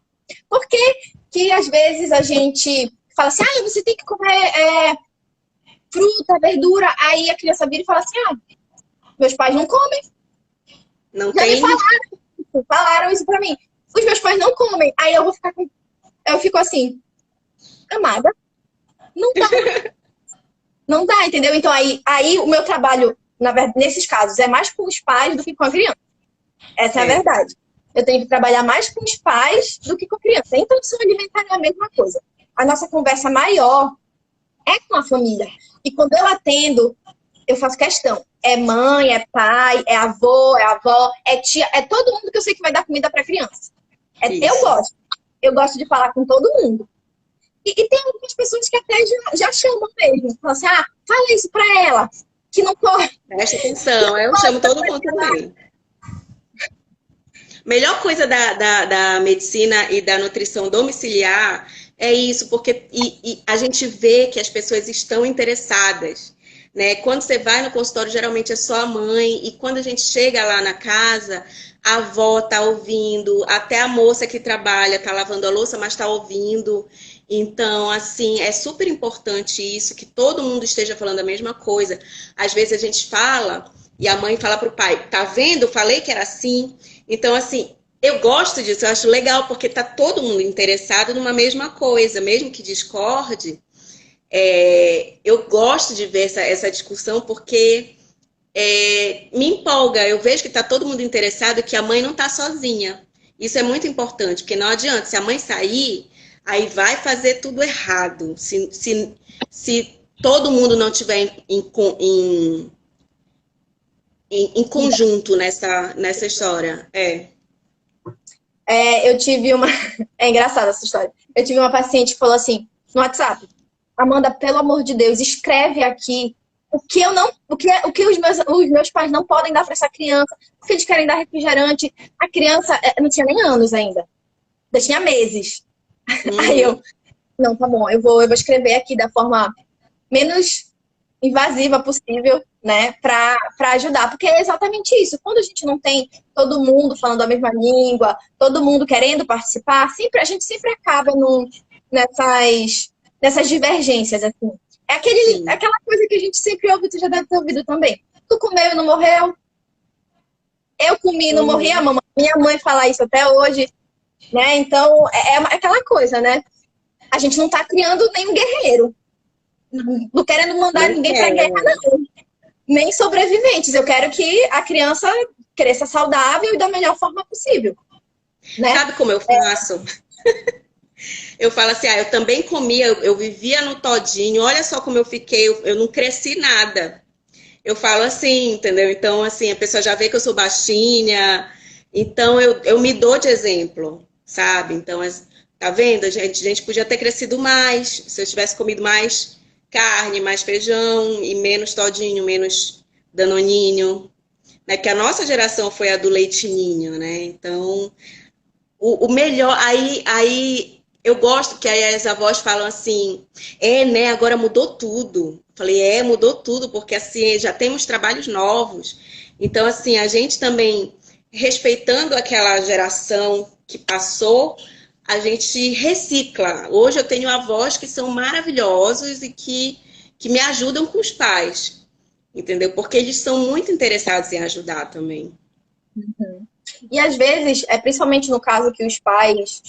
Por que às vezes a gente fala assim, você tem que comer fruta, verdura. Aí a criança vira e fala assim, meus pais não comem. Não já tem... me falaram isso pra mim. Os meus pais não comem. Aí eu vou ficar com... Eu fico assim, amada, não dá. Não dá, entendeu? Então aí o meu trabalho, na verdade, nesses casos, é mais com os pais do que com a criança. Essa é a verdade. Eu tenho que trabalhar mais com os pais do que com a criança. A introdução alimentar é a mesma coisa. A nossa conversa maior é com a família. E quando eu atendo, eu faço questão. É mãe, é pai, é avô, é avó, é tia, é todo mundo que eu sei que vai dar comida para criança. Eu gosto. Eu gosto de falar com todo mundo. E tem algumas pessoas que até já chamam mesmo. Falam assim, fala isso pra ela, que não corre. Presta atenção, eu chamo todo mundo também. Melhor coisa da medicina e da nutrição domiciliar é isso, porque a gente vê que as pessoas estão interessadas, né? Quando você vai no consultório, geralmente é só a mãe, e quando a gente chega lá na casa, a avó tá ouvindo, até a moça que trabalha tá lavando a louça, mas tá ouvindo. Então, assim, é super importante isso, que todo mundo esteja falando a mesma coisa. Às vezes a gente fala e a mãe fala pro pai, tá vendo? Falei que era assim. Então, assim, eu gosto disso, eu acho legal, porque tá todo mundo interessado numa mesma coisa, mesmo que discorde. Eu gosto de ver essa discussão, porque me empolga. Eu vejo que tá todo mundo interessado e que a mãe não tá sozinha. Isso é muito importante, porque não adianta, se a mãe sair... aí vai fazer tudo errado. Se todo mundo não tiver em conjunto nessa história. Eu tive uma... É engraçada essa história. Eu tive uma paciente que falou assim, no WhatsApp, Amanda, pelo amor de Deus, escreve aqui o que os meus pais não podem dar para essa criança, porque eles querem dar refrigerante. A criança não tinha nem anos ainda. Já tinha meses. Aí eu, não, tá bom, eu vou escrever aqui da forma menos invasiva possível, né, pra ajudar, porque é exatamente isso. Quando a gente não tem todo mundo falando a mesma língua, todo mundo querendo participar, a gente sempre acaba nessas divergências, assim. É aquela coisa que a gente sempre ouve, tu já deve ter ouvido também. Tu comeu e não morreu? Eu comi e não morri, minha mãe fala isso até hoje. Né? Então, é aquela coisa, né? A gente não tá criando nenhum guerreiro. Não querendo mandar ninguém pra guerra, não. Nem sobreviventes. Eu quero que a criança cresça saudável e da melhor forma possível. Né? Sabe como eu faço? Eu falo assim, eu também comia, eu vivia no todinho, olha só como eu fiquei, eu não cresci nada. Eu falo assim, entendeu? Então, assim, a pessoa já vê que eu sou baixinha, então eu me dou de exemplo. Sabe? Então, tá vendo? A gente podia ter crescido mais se eu tivesse comido mais carne, mais feijão e menos todinho, menos danoninho, né? Porque a nossa geração foi a do leitinho, né? Então, o melhor... Aí eu gosto que aí as avós falam assim, né? Agora mudou tudo. Falei, mudou tudo, porque assim, já temos trabalhos novos. Então, assim, a gente também, respeitando aquela geração que passou, a gente recicla. Hoje eu tenho avós que são maravilhosos e que me ajudam com os pais, entendeu? Porque eles são muito interessados em ajudar também. E às vezes, principalmente no caso que os pais,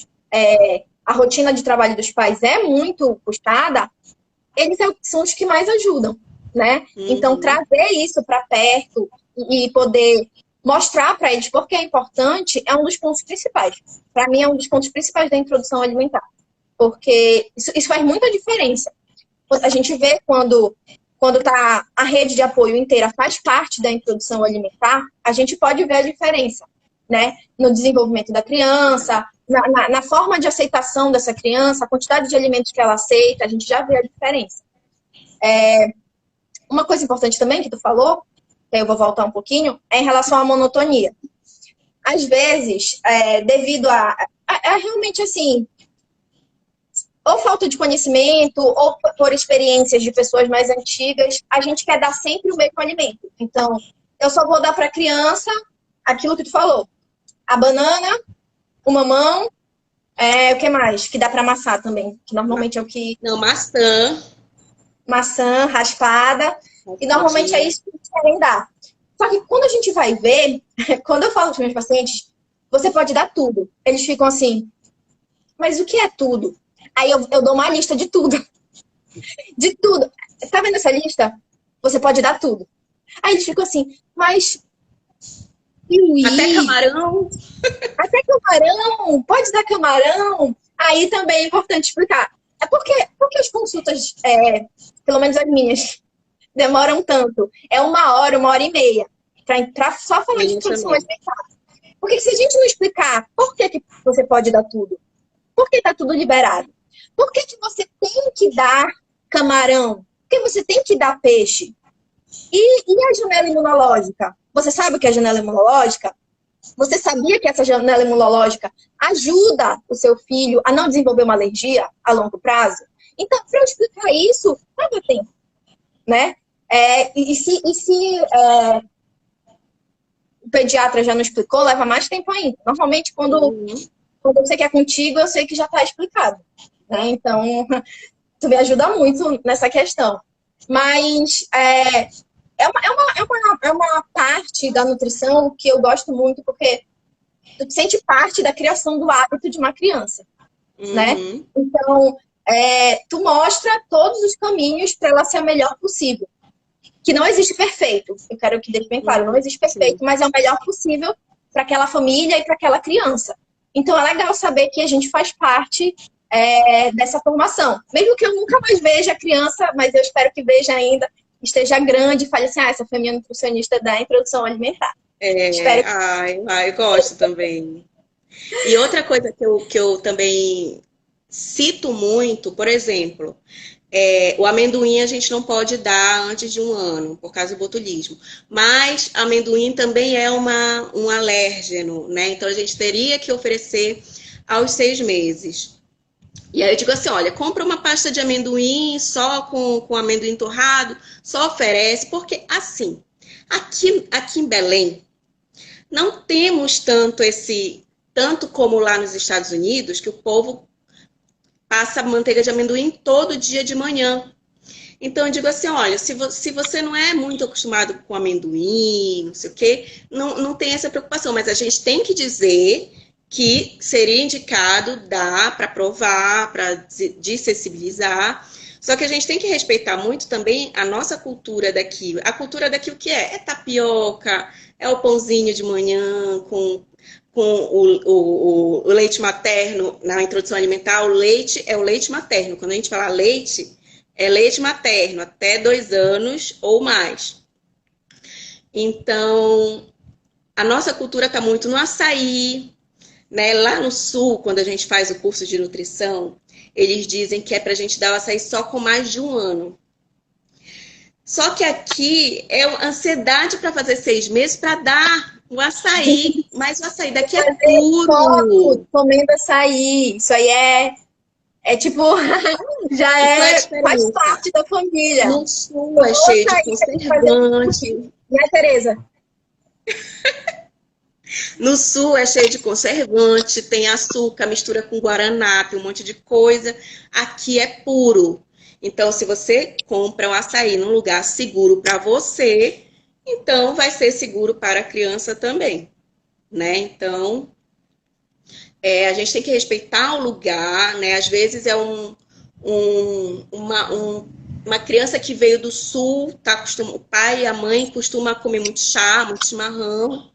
a rotina de trabalho dos pais é muito puxada, eles são os que mais ajudam, né? Então, trazer isso para perto e poder mostrar para eles porque é importante é um dos pontos principais. Para mim, é um dos pontos principais da introdução alimentar. Porque isso faz muita diferença. A gente vê quando tá a rede de apoio inteira faz parte da introdução alimentar, a gente pode ver a diferença, né? No desenvolvimento da criança, na forma de aceitação dessa criança, a quantidade de alimentos que ela aceita, a gente já vê a diferença. Uma coisa importante também que tu falou, que eu vou voltar um pouquinho, é em relação à monotonia. Às vezes, devido a realmente assim, ou falta de conhecimento, ou por experiências de pessoas mais antigas, a gente quer dar sempre o mesmo alimento. Então, eu só vou dar para a criança aquilo que tu falou. A banana, o mamão, o que mais? Que dá para amassar também, que normalmente é o que... Não, maçã. Maçã, raspada, e normalmente é isso que eles querem dar. Só que quando a gente vai ver, quando eu falo para os meus pacientes, você pode dar tudo. Eles ficam assim, mas o que é tudo? Aí eu dou uma lista de tudo. De tudo. Tá vendo essa lista? Você pode dar tudo. Aí eles ficam assim, mas... Até camarão? Até camarão? Pode dar camarão? Aí também é importante explicar. Porque as consultas, pelo menos as minhas, demoram tanto. É 1 hora, 1 hora e meia. Pra só falar de introdução alimentar. Porque se a gente não explicar por que você pode dar tudo, por que tá tudo liberado, por que você tem que dar camarão, por que você tem que dar peixe, e a janela imunológica? Você sabe o que é a janela imunológica? Você sabia que essa janela imunológica ajuda o seu filho a não desenvolver uma alergia a longo prazo? Então, para eu explicar isso, vai dar tempo, né? Se o pediatra já não explicou, leva mais tempo ainda. Normalmente, quando eu sei que é contigo, eu sei que já está explicado, né? Então, tu me ajuda muito nessa questão. Mas é uma parte da nutrição que eu gosto muito, porque tu te sente parte da criação do hábito de uma criança, né? Então, tu mostra todos os caminhos para ela ser a melhor possível. Que não existe perfeito. Eu quero que deixe bem claro, não existe perfeito, mas é o melhor possível para aquela família e para aquela criança. Então, é legal saber que a gente faz parte dessa formação. Mesmo que eu nunca mais veja a criança, mas eu espero que veja ainda, esteja grande e fale assim, essa foi minha nutricionista da introdução alimentar. Eu gosto também. E outra coisa que eu também cito muito, por exemplo, o amendoim a gente não pode dar antes de 1 ano, por causa do botulismo. Mas amendoim também é um alérgeno, né? Então a gente teria que oferecer aos 6 meses. E aí eu digo assim, olha, compra uma pasta de amendoim só com amendoim torrado, só oferece, porque assim, aqui em Belém, não temos tanto como lá nos Estados Unidos, que o povo passa manteiga de amendoim todo dia de manhã. Então eu digo assim, olha, se você não é muito acostumado com amendoim, não sei o quê, não tem essa preocupação, mas a gente tem que dizer que seria indicado dar para provar, para desensibilizar. Só que a gente tem que respeitar muito também a nossa cultura daqui. A cultura daqui o que é? É tapioca, é o pãozinho de manhã com o leite materno. Na introdução alimentar, o leite é o leite materno. Quando a gente fala leite, é leite materno, até 2 anos ou mais. Então, a nossa cultura está muito no açaí, né? Lá no sul, quando a gente faz o curso de nutrição, eles dizem que é para a gente dar o açaí só com mais de 1 ano. Só que aqui é ansiedade para fazer 6 meses para dar o açaí, mas o açaí daqui é puro. Comendo açaí, isso aí tipo, faz parte da família. No sul é cheio de conservante. Né, Tereza? No sul é cheio de conservante, tem açúcar, mistura com guaraná, tem um monte de coisa. Aqui é puro. Então, se você compra um açaí num lugar seguro para você, então vai ser seguro para a criança também, né? Então, a gente tem que respeitar o lugar, né? Às vezes é uma criança que veio do sul, o pai e a mãe costumam comer muito chá, muito chimarrão.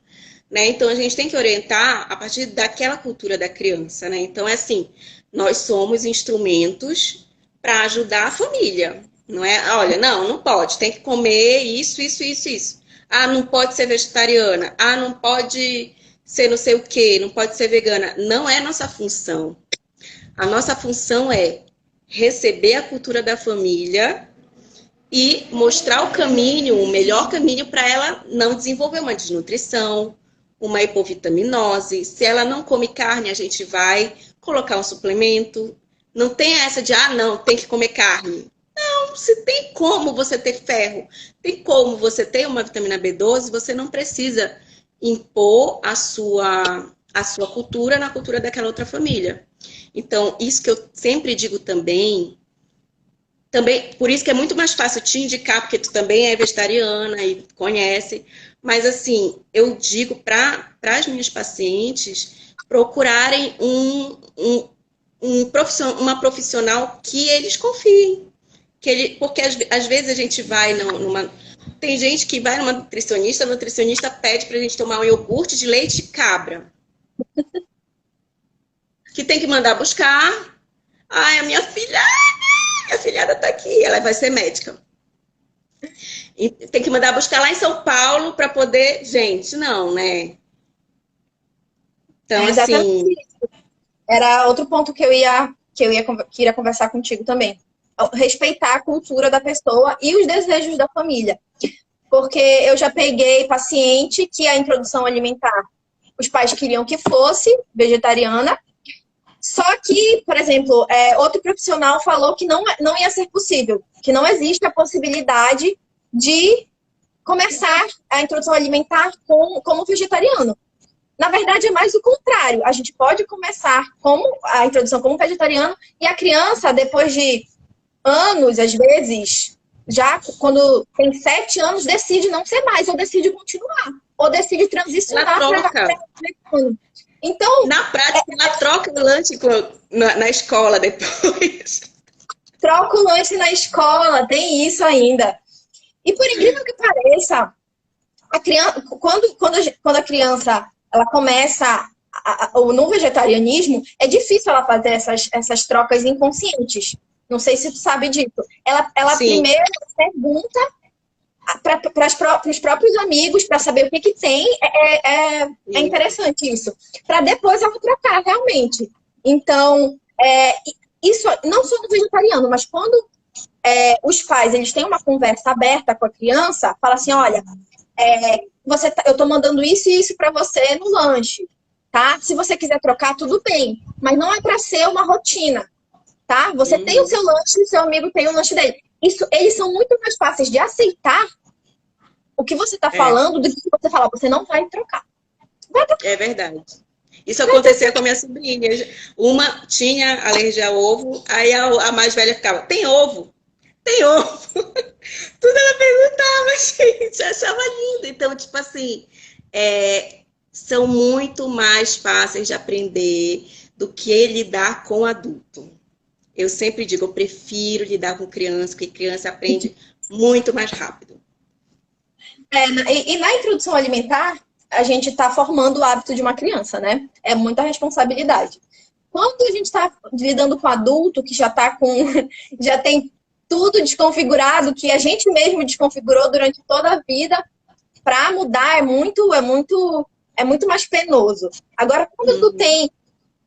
né? Então, a gente tem que orientar a partir daquela cultura da criança, né? Então, é assim, nós somos instrumentos para ajudar a família, não é? Olha, não pode, tem que comer isso, isso, isso, isso. Ah, não pode ser vegetariana. Ah, não pode ser não sei o quê, não pode ser vegana. Não é nossa função. A nossa função é receber a cultura da família e mostrar o caminho, o melhor caminho para ela não desenvolver uma desnutrição, uma hipovitaminose. Se ela não come carne, a gente vai colocar um suplemento. Não tem essa de, não, tem que comer carne. Não, se tem como você ter ferro, tem como você ter uma vitamina B12, você não precisa impor a sua cultura na cultura daquela outra família. Então, isso que eu sempre digo também, por isso que é muito mais fácil te indicar, porque tu também é vegetariana e conhece, mas assim, eu digo para as minhas pacientes procurarem uma profissional que eles confiem. Porque às vezes a gente vai numa... Tem gente que vai numa nutricionista, a nutricionista pede pra gente tomar um iogurte de leite de cabra. Que tem que mandar buscar. Ai, a minha filhada tá aqui, ela vai ser médica. E tem que mandar buscar lá em São Paulo para poder... Gente, não, né? Então, assim... Era outro ponto que eu queria conversar contigo também. Respeitar a cultura da pessoa e os desejos da família. Porque eu já peguei paciente que a introdução alimentar, os pais queriam que fosse vegetariana, só que, por exemplo, outro profissional falou que não ia ser possível, que não existe a possibilidade de começar a introdução alimentar como vegetariano. Na verdade, é mais o contrário. A gente pode começar a introdução como vegetariano e a criança, depois de anos, às vezes, já quando tem 7 anos, decide não ser mais, ou decide continuar, ou decide transicionar para então, na prática, ela troca o lanche na escola depois. Troca o lanche na escola, tem isso ainda. E por incrível que pareça, a criança, quando a criança ela começa no vegetarianismo, é difícil ela fazer essas trocas inconscientes. Não sei se tu sabe disso. Ela primeiro pergunta para os próprios amigos, para saber o que tem. É interessante isso. Para depois ela trocar, realmente. Então, isso não só no vegetariano, mas quando os pais eles têm uma conversa aberta com a criança, fala assim, olha, eu tô mandando isso e isso para você no lanche, tá? Se você quiser trocar, tudo bem. Mas não é para ser uma rotina. Tá? Você tem o seu lanche e o seu amigo tem o lanche dele. Eles são muito mais fáceis de aceitar o que você está falando do que você falar, você não vai trocar. É verdade. Isso acontecia com a minha sobrinha. Uma tinha alergia ao ovo, aí a mais velha ficava, tem ovo? Tem ovo? Tudo ela perguntava, gente, achava lindo. Então, tipo assim, são muito mais fáceis de aprender do que lidar com adulto. Eu sempre digo, eu prefiro lidar com criança, porque criança aprende muito mais rápido. E na introdução alimentar, a gente está formando o hábito de uma criança, né? É muita responsabilidade. Quando a gente está lidando com adulto, que já tem tudo desconfigurado, que a gente mesmo desconfigurou durante toda a vida, para mudar é muito mais penoso. Agora, quando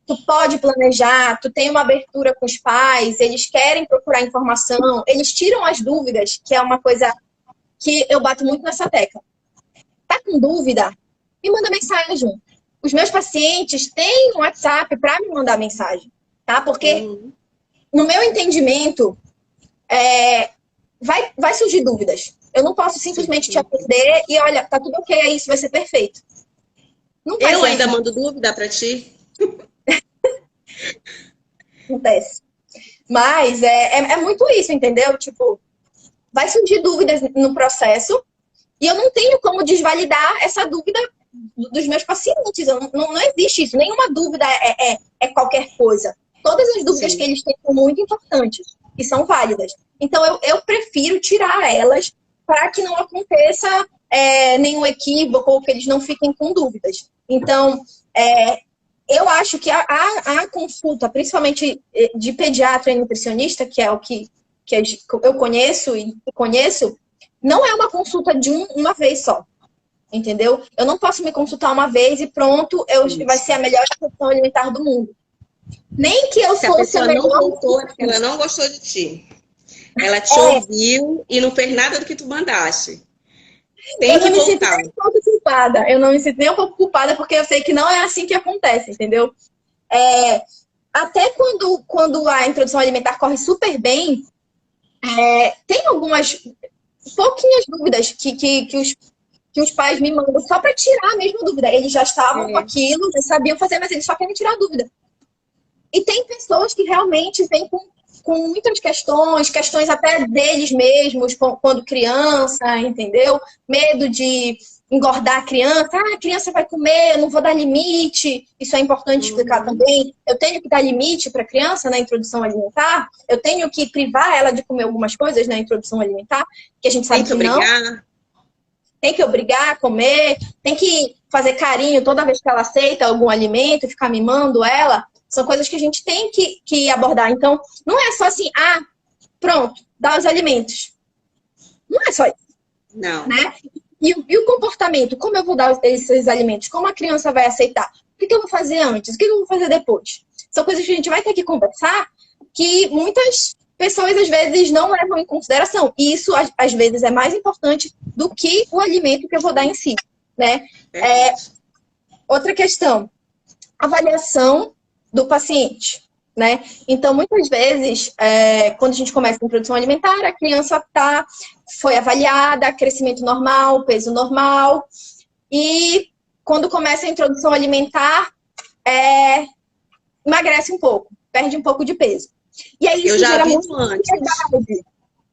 tu pode planejar, tu tem uma abertura com os pais, eles querem procurar informação, eles tiram as dúvidas, que é uma coisa que eu bato muito nessa tecla. Tá com dúvida? Me manda mensagem. Os meus pacientes têm um WhatsApp para me mandar mensagem, tá? Porque, no meu entendimento, vai surgir dúvidas. Eu não posso simplesmente te atender e, olha, tá tudo ok, é isso, vai ser perfeito. Não vai eu ainda mando dúvida para ti? Acontece. Mas é muito isso, entendeu? Tipo, vai surgir dúvidas no processo e eu não tenho como desvalidar essa dúvida dos meus pacientes. Não existe isso. Nenhuma dúvida é qualquer coisa. Todas as dúvidas que eles têm são muito importantes e são válidas. Então, eu prefiro tirar elas para que não aconteça nenhum equívoco ou que eles não fiquem com dúvidas. Então, eu acho que a consulta, principalmente de pediatra e nutricionista, que é o que eu conheço e conheço, não é uma consulta de uma vez só. Entendeu? Eu não posso me consultar uma vez e pronto, vai ser a melhor introdução alimentar do mundo. Nem que eu fosse a melhor. Não voltou, ela não gostou de ti. Ela te ouviu e não fez nada do que tu mandaste. Tem que voltar. Eu não me sinto nem um pouco culpada. Eu não me sinto nem um pouco culpada, porque eu sei que não é assim que acontece, entendeu? Até quando a introdução alimentar corre super bem, tem algumas pouquinhas dúvidas que os pais me mandam só para tirar mesmo a dúvida. Eles já estavam com aquilo, já sabiam fazer, mas eles só querem tirar a dúvida. E tem pessoas que realmente vêm com muitas questões até deles mesmos, quando criança, entendeu? Medo de engordar a criança. A criança vai comer, eu não vou dar limite. Isso é importante explicar também. Eu tenho que dar limite para a criança na introdução alimentar. Eu tenho que privar ela de comer algumas coisas na introdução alimentar, que a gente sabe que não. Tem que obrigar a comer, tem que fazer carinho toda vez que ela aceita algum alimento, ficar mimando ela. São coisas que a gente tem que abordar. Então, não é só assim, pronto, dá os alimentos. Não é só isso. Não. Né? E o comportamento? Como eu vou dar esses alimentos? Como a criança vai aceitar? O que eu vou fazer antes? O que eu vou fazer depois? São coisas que a gente vai ter que conversar, que muitas pessoas, às vezes, não levam em consideração. E isso, às vezes, é mais importante do que o alimento que eu vou dar em si. Né? Outra questão, avaliação do paciente. Né? Então, muitas vezes, quando a gente começa a introdução alimentar, a criança foi avaliada, crescimento normal, peso normal. E quando começa a introdução alimentar, emagrece um pouco, perde um pouco de peso. E aí isso gera muita ansiedade.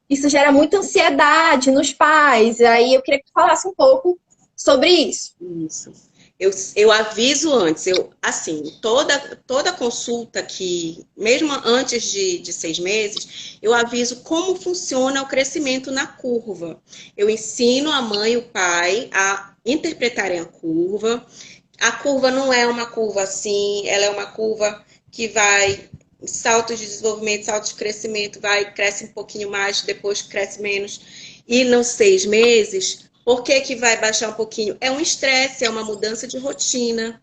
Isso gera muita ansiedade nos pais. Aí eu queria que tu falasse um pouco sobre isso. Isso. Eu aviso antes. Toda consulta que, mesmo antes de 6 meses, eu aviso como funciona o crescimento na curva. Eu ensino a mãe e o pai a interpretarem a curva. A curva não é uma curva assim, ela é uma curva que vai saltos de desenvolvimento, saltos de crescimento, cresce um pouquinho mais, depois cresce menos. E nos 6 meses, por que vai baixar um pouquinho? É um estresse, é uma mudança de rotina.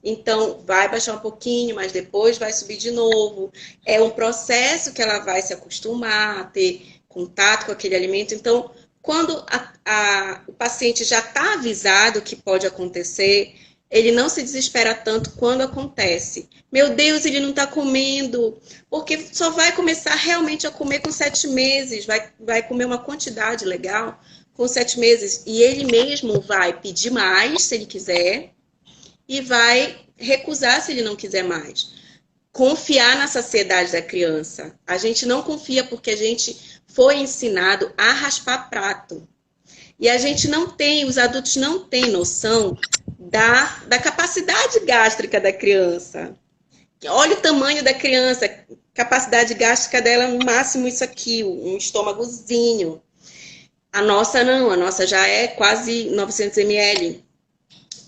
Então, vai baixar um pouquinho, mas depois vai subir de novo. É um processo que ela vai se acostumar a ter contato com aquele alimento. Então, quando o paciente já está avisado que pode acontecer, ele não se desespera tanto quando acontece. Meu Deus, ele não está comendo, porque só vai começar realmente a comer com 7 meses, vai comer uma quantidade legal com 7 meses, e ele mesmo vai pedir mais, se ele quiser, e vai recusar se ele não quiser mais. Confiar na saciedade da criança. A gente não confia porque a gente foi ensinado a raspar prato. E a gente não tem, os adultos não têm noção da capacidade gástrica da criança. Olha o tamanho da criança, capacidade gástrica dela, no máximo isso aqui, um estômagozinho. A nossa não, a nossa já é quase 900 ml.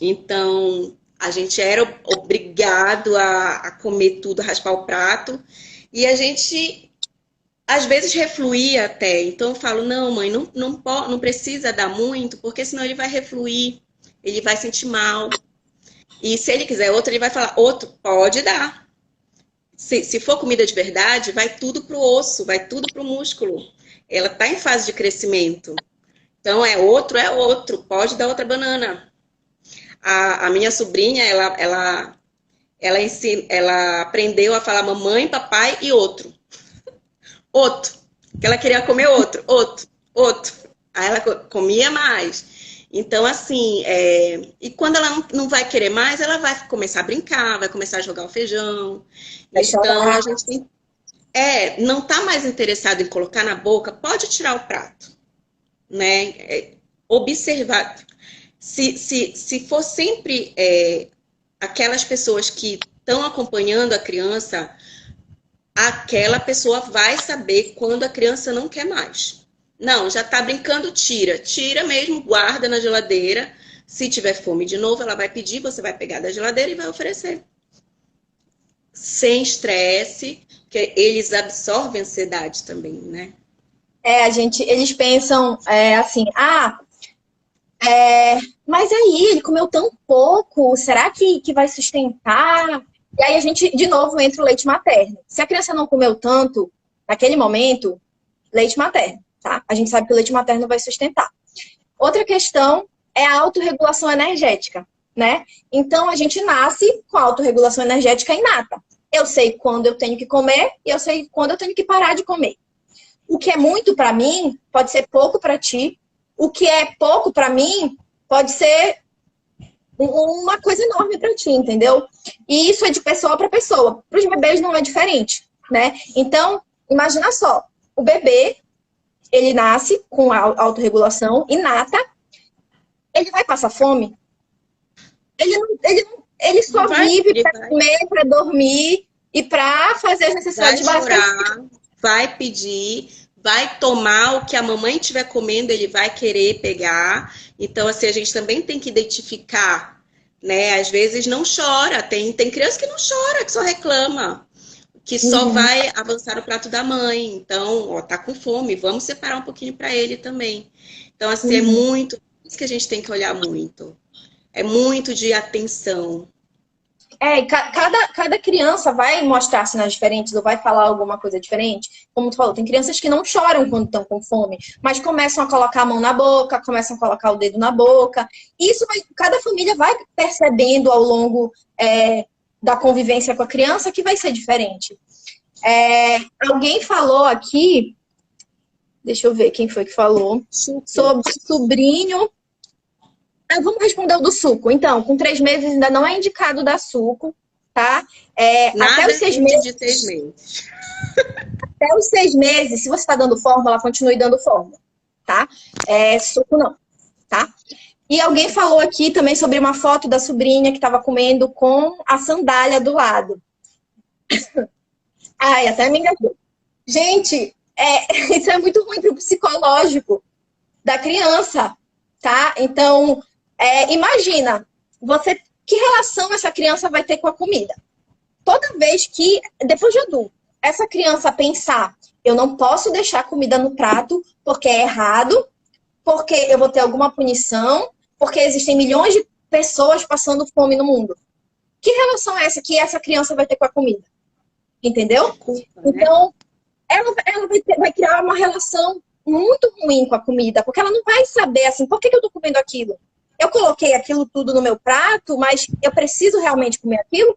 Então, a gente era obrigado a comer tudo, a raspar o prato. E a gente, às vezes, refluía até. Então, eu falo, não, mãe, não precisa dar muito, porque senão ele vai refluir. Ele vai sentir mal. E se ele quiser outro, ele vai falar, outro, pode dar. Se for comida de verdade, vai tudo pro osso, vai tudo pro músculo. Ela está em fase de crescimento. Então, é outro, pode dar outra banana. A minha sobrinha, ela aprendeu a falar mamãe, papai e outro. Outro. Que ela queria comer outro. Aí ela comia mais. Então, assim, e quando ela não vai querer mais, ela vai começar a brincar, vai começar a jogar o feijão. Então, a gente tem... não está mais interessado em colocar na boca, pode tirar o prato. Né? Observar. Se for sempre aquelas pessoas que estão acompanhando a criança, aquela pessoa vai saber quando a criança não quer mais. Não, já tá brincando, tira. Tira mesmo, guarda na geladeira. Se tiver fome de novo, ela vai pedir, você vai pegar da geladeira e vai oferecer. Sem estresse, porque eles absorvem ansiedade também, né? Eles pensam assim, mas aí ele comeu tão pouco, será que vai sustentar? E aí a gente, de novo, entra o leite materno. Se a criança não comeu tanto, naquele momento, leite materno, tá? A gente sabe que o leite materno vai sustentar. Outra questão é a autorregulação energética, né? Então, a gente nasce com a autorregulação energética inata. Eu sei quando eu tenho que comer e eu sei quando eu tenho que parar de comer. O que é muito para mim pode ser pouco para ti. O que é pouco para mim pode ser uma coisa enorme para ti, entendeu? E isso é de pessoa para pessoa. Para os bebês não é diferente, né? Então, imagina só, o bebê, ele nasce com a autorregulação inata, ele vai passar fome? Ele só vive para comer, para dormir e para fazer as necessidades básicas. Vai chorar, vai pedir, vai tomar o que a mamãe estiver comendo, ele vai querer pegar. Então, assim, a gente também tem que identificar, né? Às vezes não chora, tem criança que não chora, que só reclama, que só vai avançar no prato da mãe. Então, ó, tá com fome, vamos separar um pouquinho para ele também. Então, assim, é muito, isso que a gente tem que olhar muito. É muito de atenção. Cada criança vai mostrar sinais diferentes ou vai falar alguma coisa diferente. Como tu falou, tem crianças que não choram quando estão com fome, mas começam a colocar a mão na boca, começam a colocar o dedo na boca. Cada família vai percebendo ao longo da convivência com a criança que vai ser diferente. Alguém falou aqui, deixa eu ver quem foi que falou, sobre sobrinho. Vamos responder o do suco. Então, com 3 meses ainda não é indicado dar suco, tá? Até os 6 meses. De 6 meses. Até os 6 meses, se você está dando fórmula, continue dando fórmula, tá? Suco não, tá? E alguém falou aqui também sobre uma foto da sobrinha que estava comendo com a sandália do lado. Ai, até me engasguei. Gente, isso é muito ruim para o psicológico da criança, tá? Então, imagina, que relação essa criança vai ter com a comida? Toda vez que, depois de adulto, essa criança pensar, eu não posso deixar comida no prato porque é errado, porque eu vou ter alguma punição, porque existem milhões de pessoas passando fome no mundo. Que relação é essa que essa criança vai ter com a comida? Entendeu? Então, ela vai criar uma relação muito ruim com a comida, porque ela não vai saber assim, por que eu tô comendo aquilo? Eu coloquei aquilo tudo no meu prato, mas eu preciso realmente comer aquilo?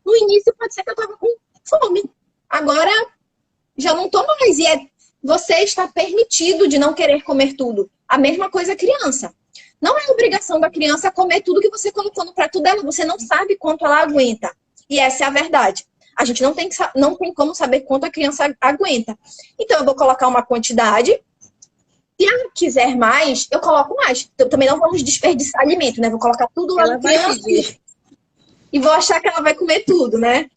No início pode ser que eu tava com fome. Agora já não tô mais. E você está permitido de não querer comer tudo. A mesma coisa a criança. Não é obrigação da criança comer tudo que você colocou no prato dela. Você não sabe quanto ela aguenta. E essa é a verdade. A gente não tem como saber quanto a criança aguenta. Então eu vou colocar uma quantidade. Se ela quiser mais, eu coloco mais. Então, também não vamos desperdiçar alimento, né? Vou colocar tudo lá no criança e vou achar que ela vai comer tudo, né?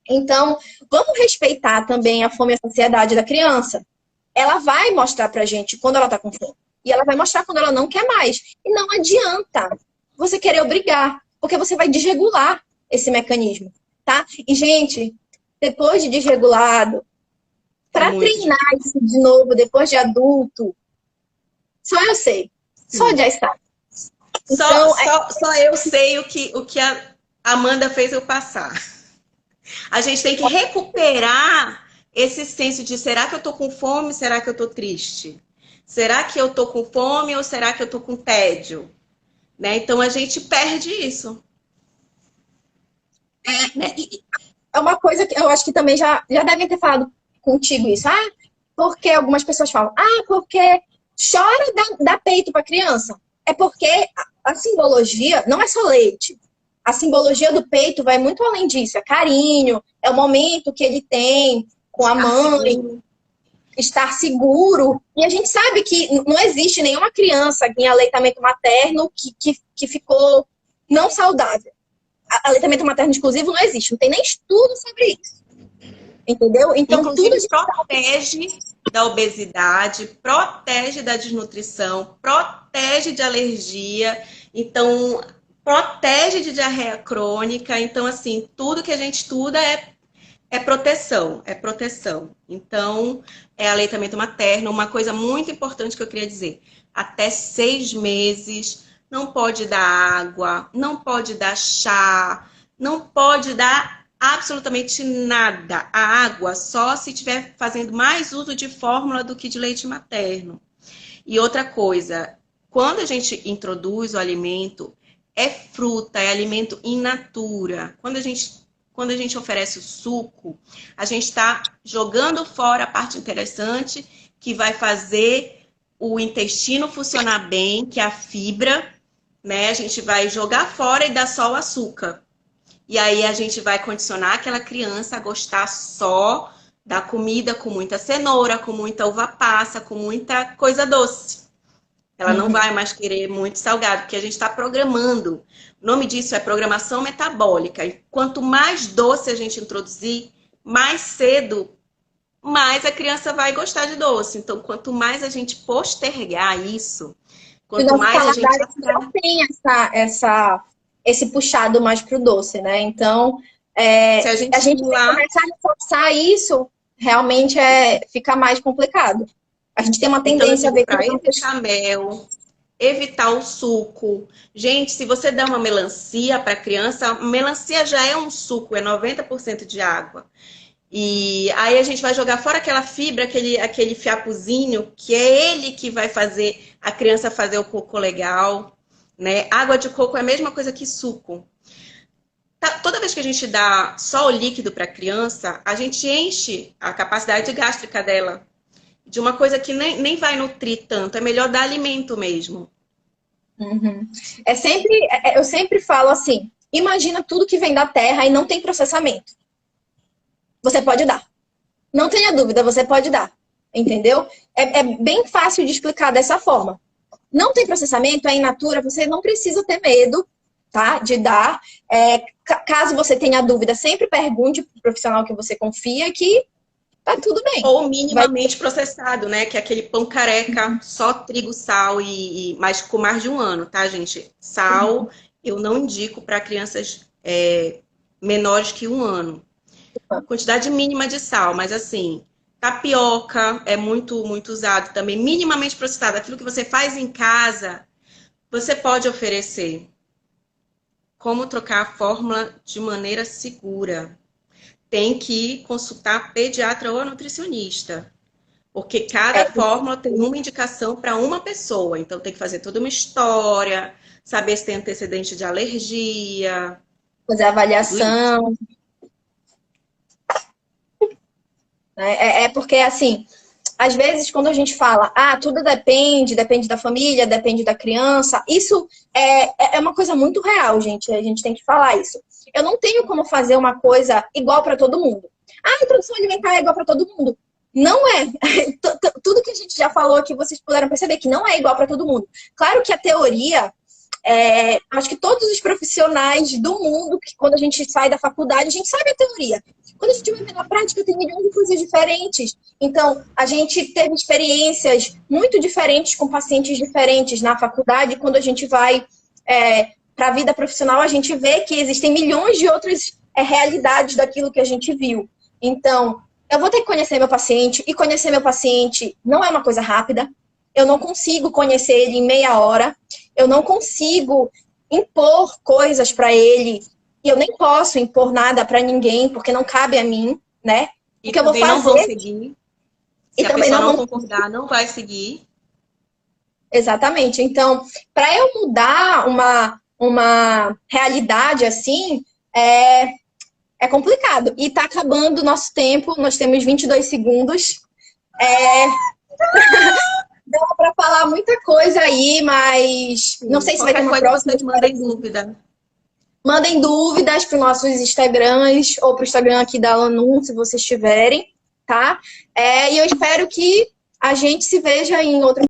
Então, vamos respeitar também a fome e a saciedade da criança. Ela vai mostrar pra gente quando ela tá com fome. E ela vai mostrar quando ela não quer mais. E não adianta você querer obrigar, porque você vai desregular esse mecanismo, tá? E, gente, depois de desregulado, pra treinar isso de novo, depois de adulto, só eu sei. Só já está. Então, só eu sei o que a Amanda fez eu passar. A gente tem que recuperar esse senso de será que eu tô com fome, será que eu tô triste? Será que eu tô com fome ou será que eu tô com tédio? Né? Então a gente perde isso. É uma coisa que eu acho que também já devem ter falado contigo isso. Porque algumas pessoas falam, porque chora, dá peito para criança. É porque a simbologia não é só leite. A simbologia do peito vai muito além disso. É carinho, é o momento que ele tem com a mãe, estar seguro. E a gente sabe que não existe nenhuma criança em aleitamento materno que ficou não saudável. Aleitamento materno exclusivo não existe. Não tem nem estudo sobre isso. entendeu? Então, Inclusive, tudo protege da obesidade, protege da desnutrição, protege de alergia, então, protege de diarreia crônica. Então, assim, tudo que a gente estuda é proteção, é proteção. Então, é aleitamento materno. Uma coisa muito importante que eu queria dizer: até 6 meses, não pode dar água, não pode dar chá, não pode dar absolutamente nada. A água só se estiver fazendo mais uso de fórmula do que de leite materno. E outra coisa, quando a gente introduz o alimento, é fruta, é alimento in natura. Quando a gente oferece o suco, a gente está jogando fora a parte interessante que vai fazer o intestino funcionar bem, que é a fibra, né? A gente vai jogar fora e dar só o açúcar. E aí a gente vai condicionar aquela criança a gostar só da comida com muita cenoura, com muita uva passa, com muita coisa doce. Ela não vai mais querer muito salgado, porque a gente está programando. O nome disso é programação metabólica. E quanto mais doce a gente introduzir, mais cedo, mais a criança vai gostar de doce. Então, quanto mais a gente postergar isso, quanto mais a gente... não tem esse puxado mais pro doce, né? Então, se a gente começar a reforçar isso, realmente fica mais complicado. A gente tem uma tendência a ver para evitar mel, evitar o suco. Gente, se você der uma melancia para a criança, melancia já é um suco, é 90% de água. E aí a gente vai jogar fora aquela fibra, aquele fiapozinho, que é ele que vai fazer a criança fazer o cocô legal, né? Água de coco é a mesma coisa que suco. Toda vez que a gente dá só o líquido para a criança, a gente enche a capacidade gástrica dela de uma coisa que nem vai nutrir tanto. É melhor dar alimento mesmo. Eu sempre falo assim, imagina tudo que vem da terra e não tem processamento. Você pode dar. Não tenha dúvida, você pode dar. Entendeu? É bem fácil de explicar dessa forma. Não tem processamento, é in natura, você não precisa ter medo, tá, de dar. Caso você tenha dúvida, sempre pergunte para o profissional que você confia que tá tudo bem. Ou minimamente processado, né? Que é aquele pão careca, só trigo, sal mas com mais de 1 ano, tá, gente? Sal eu não indico para crianças menores que 1 ano. Quantidade mínima de sal, mas assim, tapioca é muito, muito usado também. Minimamente processado, aquilo que você faz em casa, você pode oferecer. Como trocar a fórmula de maneira segura? Tem que consultar pediatra ou nutricionista. Porque cada fórmula tem uma indicação para uma pessoa. Então, tem que fazer toda uma história, saber se tem antecedente de alergia. Fazer avaliação. Porque, assim, às vezes, quando a gente fala, tudo depende da família, depende da criança, isso é uma coisa muito real, gente. A gente tem que falar isso. Eu não tenho como fazer uma coisa igual para todo mundo. A introdução alimentar é igual para todo mundo. Não é. Tudo que a gente já falou aqui, vocês puderam perceber que não é igual para todo mundo. Claro que a teoria, acho que todos os profissionais do mundo, que quando a gente sai da faculdade, a gente sabe a teoria. Quando a gente vai ver na prática, tem milhões de coisas diferentes. Então, a gente teve experiências muito diferentes com pacientes diferentes na faculdade. Quando a gente vai para a vida profissional, a gente vê que existem milhões de outras realidades daquilo que a gente viu. Então, eu vou ter que conhecer meu paciente, e conhecer meu paciente não é uma coisa rápida. Eu não consigo conhecer ele em meia hora. Eu não consigo impor coisas para ele. E eu nem posso impor nada para ninguém, porque não cabe a mim, né? E que eu vou fazer. Não vão seguir. Se a pessoa não concordar, não vai seguir. Exatamente. Então, para eu mudar uma realidade assim, é complicado. E tá acabando o nosso tempo. Nós temos 22 segundos. Dá para falar muita coisa aí, mas não sei se vai ter uma próxima. Vocês mandem dúvida. Mandem dúvidas para os nossos Instagrams ou para o Instagram aqui da Alanum, se vocês tiverem, tá? E eu espero que a gente se veja em outro